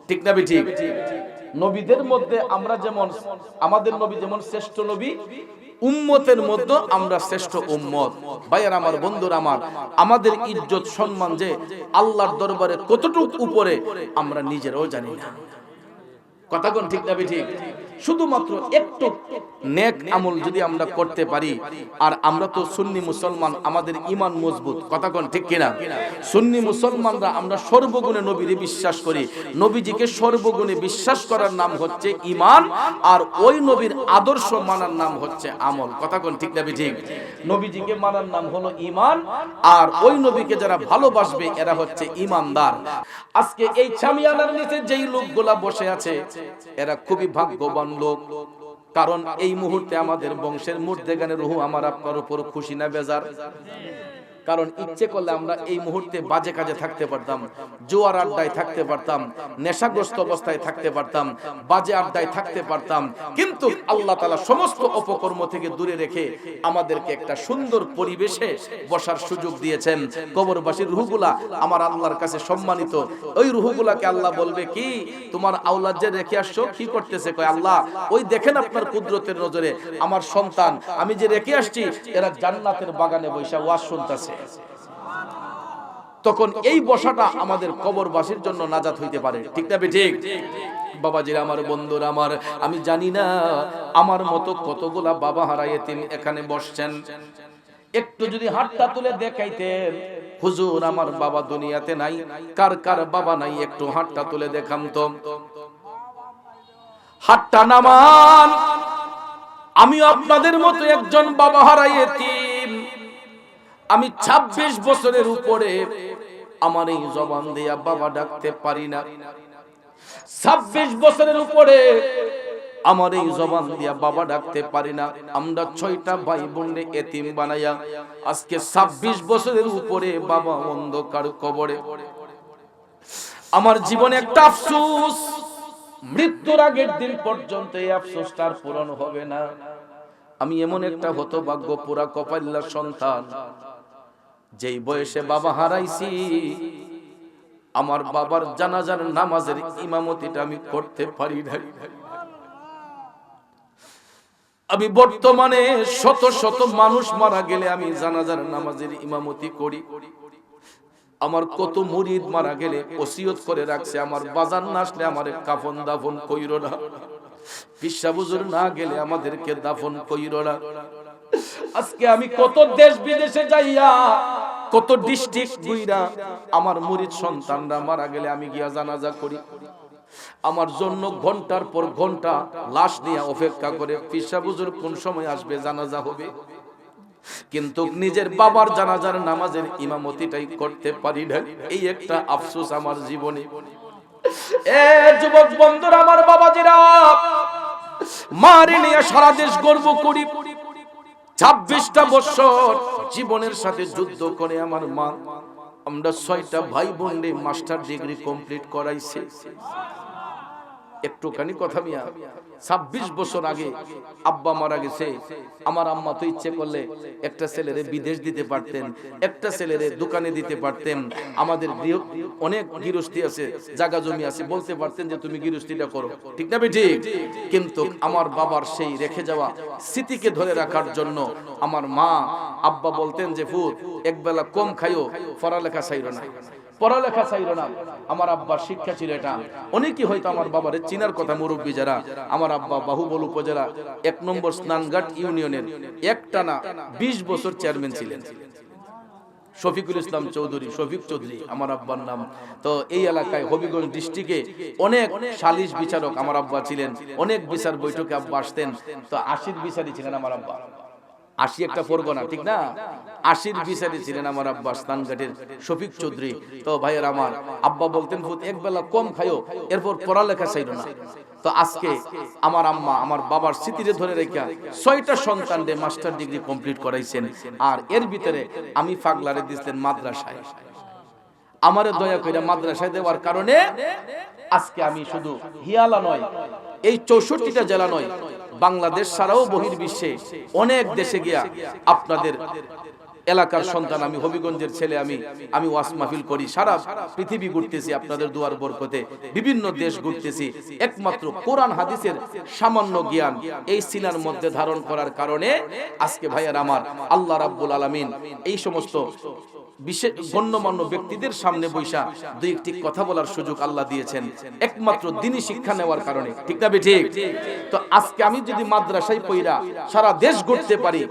Speaker 1: ঠিক না ঠিক? নবীদের মধ্যে আমরা যেমন, আমাদের নবী যেমন শ্রেষ্ঠ নবী, উম্মতের মধ্যে আমরা শ্রেষ্ঠ উম্মত। ভাইয়ারা আমার, বন্ধুরা আমার, আমাদের ইজ্জত সম্মান যে আল্লাহর দরবারে কতটুকু উপরে আমরা নিজেরাও জানি না। কথা কোন ঠিক না ঠিক? শুধুমাত্র একটু নেক আমল যদি আমরা করতে পারি, আর আমরা তো সুন্নি মুসলমান, আমাদের ঈমান মজবুত। কথা কোন ঠিক কিনা? সুন্নি মুসলমানরা আমরা সর্বগুণে নবীরে বিশ্বাস করি। নবীজিকে সর্বগুণে বিশ্বাস করার নাম হচ্ছে ঈমান, আর ওই নবীর আদর্শ মানার নাম হচ্ছে আমল। কথা কোন ঠিক না ঠিক? নবীজিকে মানার নাম হলো ঈমান, আর ওই নবীকে যারা ভালোবাসবে এরা হচ্ছে ঈমানদার। আজকে এই ছামিয়ানার নিচে যেই লোকগুলা বসে আছে, এরা খুবই ভাগ্যবান লোক। কারণ এই মুহূর্তে আমাদের বংশের মুর্দেগানে রুহ আমার আপনার উপর খুশি না বেজার? কারণ ইচ্ছে করলে আমরা এই মুহূর্তে বাজে কাজে থাকতে পারতাম, জোয়ার আড্ডায় থাকতে পারতাম, নেশাগ্রস্ত অবস্থায় থাকতে পারতাম, বাজে আড্ডায় থাকতে পারতাম, কিন্তু আল্লাহ তাআলা সমস্ত অপকর্ম থেকে দূরে রেখে আমাদেরকে একটা সুন্দর পরিবেশে বসার সুযোগ দিয়েছেন। কবরবাসীর রূহগুলা আমার আল্লাহর কাছে সম্মানিত। ওই রূহগুলাকে আল্লাহ বলবে কি, তোমার আওলাদ যে রেখে আসছো কি করতেছে? কয় আল্লাহ, ওই দেখেন আপনার কুদরতের নজরে আমার সন্তান আমি যে রেখে আসছি, এরা জান্নাতের বাগানে বসে ওয়াজ শুনতেছে। তখন এই বসাটা আমাদের কবরবাসীর জন্য নাজাত হইতে পারে। ঠিক না ঠিক? বাবাজিরা আমার, বন্ধুরা আমার, আমি জানি না আমার মতো কতগুলা বাবা হারা এতিম এখানে বসছেন। একটু যদি হাতটা তুলে দেখাইতেন, হুজুর আমার বাবা দুনিয়াতে নাই, কার কার বাবা নাই, একটু হাতটা তুলে দেখাম তো। হাতটা নামান। আমি আপনাদের মতো একজন বাবা হারা এতিম। আমি 26 বছরের উপরে আমার এই জবান দিয়া বাবা ডাকতে পারি না। 26 বছরের উপরে আমার এই জবান দিয়া বাবা ডাকতে পারি না। আমরা 6টা ভাই বোনরে এতিম বানাইয়া আজকে 26 বছরের উপরে বাবা অন্ধকার কবরে। আমার জীবনে একটা আফসোস, মৃত্যুর আগের দিন পর্যন্ত এই আফসোসটার পূরণ হবে না। আমি এমন একটা হতভাগ্য পুরা কপাল্লার সন্তান, যেই বয়সে বাবা হারাইছি, আমার বাবার জানাজার নামাজের ইমামতিটা আমি করতে পারি না। আমি বর্তমানে শত শত মানুষ মারা গেলে আমি জানাজার নামাজের ইমামতি করি। আমার কত মুরিদ মারা গেলে ওসিয়ত করে রাখছে, আমার বাজার না আসলে আমারে কাফন দাফন কইরো না, পিসা হুজুর না গেলে আমাদেরকে দাফন কইরো না। আজকে আমি কত দেশ বিদেশে যাইয়া, কত ডিস্ট্রিক্ট ঘুইরা আমার মুরিদ সন্তানরা মারা গেলে আমি গিয়া জানাজা করি। আমার জন্য ঘন্টার পর ঘন্টা লাশ নিয়ে অপেক্ষা করে, পিসা হুজুর কোন সময় আসবে, জানাজা হবে। কিন্তু নিজের বাবার জানাজার নামাজের ইমামতিটাই করতে পারি না। এই একটা আফসোস আমার জীবনে। এ যুবক বন্ধুরা আমার, বাবাজিরা, মারে নিয়ে সারা দেশ গর্ব করি। 26টা বছর জীবনের সাথে যুদ্ধ করে আমার মা আমরা 6টা ভাই বোনরে মাস্টার ডিগ্রি কমপ্লিট করাইছে। একটুখানি কথা মিয়া, 26 বছর আগে আব্বা মারা গেছে। আমার আম্মা তো ইচ্ছে করলে একটা ছেলেরে বিদেশ দিতে পারতেন, একটা ছেলেরে দোকানে দিতে পারতেন। আমাদের অনেক গৃহস্থী আছে, জায়গা জমি আছে, বলতে পারতেন যে তুমি গৃহস্থীটা করো, ঠিক না ঠিক? কিন্তু আমার বাবার সেই রেখে যাওয়া স্মৃতিকে ধরে রাখার জন্য আমার মা আব্বা বলতেন যে ফুট একবেলা কম খাইও, পড়ালেখা চাইরো না, পড়ালেখা চাইল না। আমার আব্বার শিক্ষা ছিল এটা। অনেকেই হয়তো আমার বাবারে চিনার কথা, মুরব্বী যারা। আমার আব্বা বাহুবল উপজেলা 1 নম্বর স্নানঘাট ইউনিয়নের একটানা 20 বছর চেয়ারম্যান ছিলেন। শফিকুল ইসলাম চৌধুরী, শফিক চৌধুরী আমার আব্বার নাম। তো এই এলাকায় হবিগঞ্জ ডিস্ট্রিক্টে অনেক সালিশ বিচারক আমার আব্বা ছিলেন, অনেক বিচার বৈঠকে আব্বা আসতেন। তো 80 বিচারই ছিলেন আমার আব্বা। 80 একটা পরগনা, ঠিক না? 80 বিচারী ছিলেন আমার আব্বা স্নানঘাটের শফিক চৌধুরী। তো ভাইয়ের আমার আব্বা বলতেন ফুট একবেলা কম খাইও, এরপর পড়ালেখা চাইল না। তো আজকে আমার আম্মা আমার বাবার স্মৃতিরে ধরে রেখা 6টা সন্তানরে মাস্টার ডিগ্রি কমপ্লিট করাইছেন। আর এর ভিতরে আমি পাগলারে দিয়েছেন মাদ্রাসায়। আমারে দয়া করে মাদ্রাসায় দেওয়ার কারণে আজকে আমি শুধু হিয়ালা নয়, এই 64টা জেলা নয়, বাংলাদেশ ছাড়াও বহির্বিশ্বে অনেক দেশে গিয়া আপনাদের এলাকার সন্তান, আমি হবিগঞ্জের ছেলে, আমি ওয়াজ মাহফিল করি, সারা পৃথিবী ঘুরতেছি আপনাদের দুয়ার বরকতে, বিভিন্ন দেশ ঘুরতেছি। একমাত্র কোরআন হাদিসের সামান্য জ্ঞান এই সিনার মধ্যে ধারণ করার কারণে আজকে ভাইয়ার আমার আল্লাহ রাব্বুল আলামিন এই সমস্ত বিশেষ গণ্যমান্য ব্যক্তিদের সামনে বৈশা দুই একটি কথা বলার সুযোগ আল্লাহ দিয়েছেন, একমাত্র দ্বীনি শিক্ষা নেওয়ার কারণে, ঠিক না ঠিক? তো আজকে আমি যদি মাদ্রাসায় পইরা সারা দেশ ঘুরতে পারি,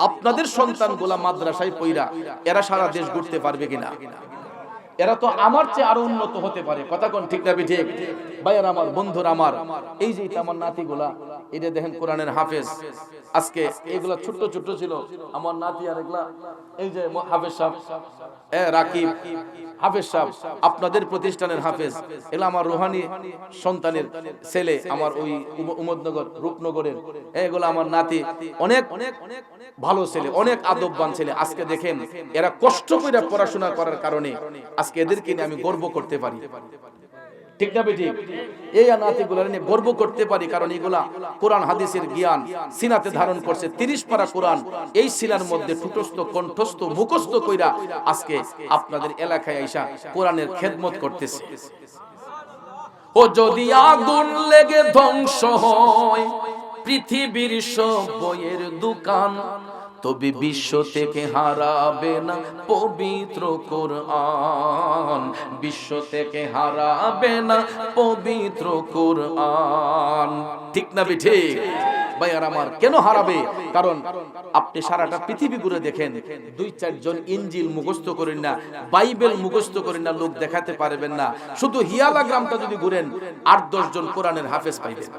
Speaker 1: আপনাদের সন্তানগুলা মাদ্রাসায় পইরা এরা সারা দেশ ঘুরতে পারবে কিনা? এরা তো আমার চেয়ে আরো উন্নত হতে পারে, কথা কোন ঠিক না ঠিক? ভাইয়ার আমার, বন্ধুরা আমার, এই যে আমার নাতিগুলা, এটা দেখেন কোরআনের হাফেজ। আজকে এগুলা ছোট ছোট ছিল আমার নাতি, আর এগুলা এই যে হাফেজ সাহেব, রাকিব হাফেজ সাহেব আপনাদের প্রতিষ্ঠানের হাফেজ। এগুলা আমার রুহানি সন্তানের ছেলে, আমার ওই উমদনগর রূপনগরের, এগুলা আমার নাতি, অনেক ভালো ছেলে, অনেক আদববান ছেলে। আজকে দেখেন এরা কষ্ট করে পড়াশোনা করার কারণে আজকে এদেরকে নিয়ে আমি গর্ব করতে পারি, ঠিক না ঠিক? এই নাতিগুলা নিয়ে গর্ব করতে পারি, কারণ এগুলা কোরআন হাদিসের জ্ঞান সিনাতে ধারণ করছে। 30 পারা কোরআন এই সিনার মধ্যে ঠুটস্থ কণ্ঠস্থ মুখস্থ কইরা আজকে আপনাদের এলাকায় আইসা কোরআনের খেদমত করতেছে। ও যদি আগুন লেগে ধ্বংস হয় পৃথিবীর সব বইয়ের দোকান, তবে বিশ্ব থেকে হারাবে না পবিত্র কোরআন, বিশ্ব থেকে হারাবে না পবিত্র কোরআন, ঠিক না ঠিক? ভাইয়ার আমার, কেন হারাবে? কারণ আপনি সারাটা পৃথিবী ঘুরে দেখেন, 2-4 জন ইনজিল মুখস্থ করেন না, বাইবেল মুখস্থ করেন না, লোক দেখাতে পারবেন না। শুধু হিয়ালা গ্রামটা যদি ঘুরেন 8-10 জন কোরআনের হাফেজ পাইবেন।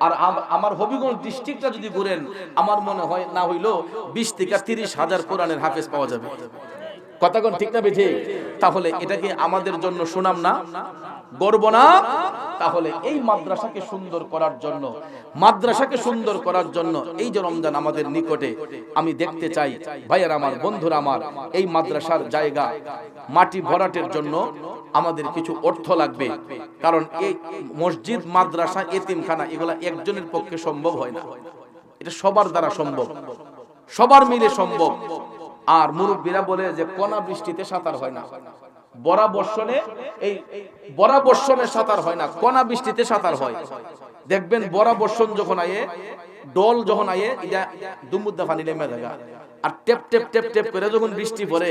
Speaker 1: আর আমার হবিগঞ্জ ডিস্ট্রিক্টটা যদি ঘুরেন, আমার মনে হয় না হইলো 20 থেকে 30 হাজার কোরআনের হাফেজ পাওয়া যাবে, কথা কোন ঠিক না বেঠে? তাহলে এটা কি আমাদের জন্য সুনাম না, গর্ব না? তাহলে এই মাদ্রাসাকে সুন্দর করার জন্য, মাদ্রাসাকে সুন্দর করার জন্য এই যে রমজান আমাদের নিকটে, আমি দেখতে চাই ভাইয়ার আমার, বন্ধুরা আমার, এই মাদ্রাসার জায়গা মাটি ভরাটের জন্য আমাদের কিছু অর্থ লাগবে। কারণ এই মসজিদ, মাদ্রাসা, এতিমখানা এগুলা একজনের পক্ষে সম্ভব হয় না, এটা সবার দ্বারা সম্ভব, সবার মিলে সম্ভব। আর মুরব্বীরা বলে যে কণা বৃষ্টিতে সাঁতার হয় না, বরা বর্ষণে, এই বরা বর্ষণে সাঁতার হয় না, কণা বৃষ্টিতে সাঁতার হয়। দেখবেন বরা বর্ষণ যখন আয়ে, ডল যখন আয়ে, এটা দুমুদ্দা পানি নেমে থাকা, আর টেপ টেপ টেপ টেপ করে যখন বৃষ্টি পড়ে,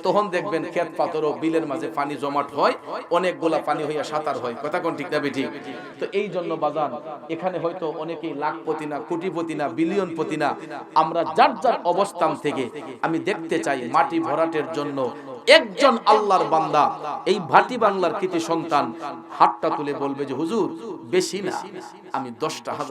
Speaker 1: তখন দেখবেন ক্ষেত পাথর ও বিলের মাঝে পানি জমাট হয়, অনেকগুলা পানি হইয়া সাঁতার হয়, কথা কোন ঠিক না ঠিক? তো এই জন্য বাজান, এখানে হয়তো অনেকেই লাখপতি না, কোটিপতি না, বিলিয়নপতি না, আমরা যার যার অবস্থান থেকে আমি দেখতে চাই মাটি ভরাটের জন্য একজন আল্লাহর বান্দা, এই ভাটি বাংলার কৃতি সন্তান হাতটা তুলে বলবে যে হুজুর বেশি না, আমি 10টা হাজার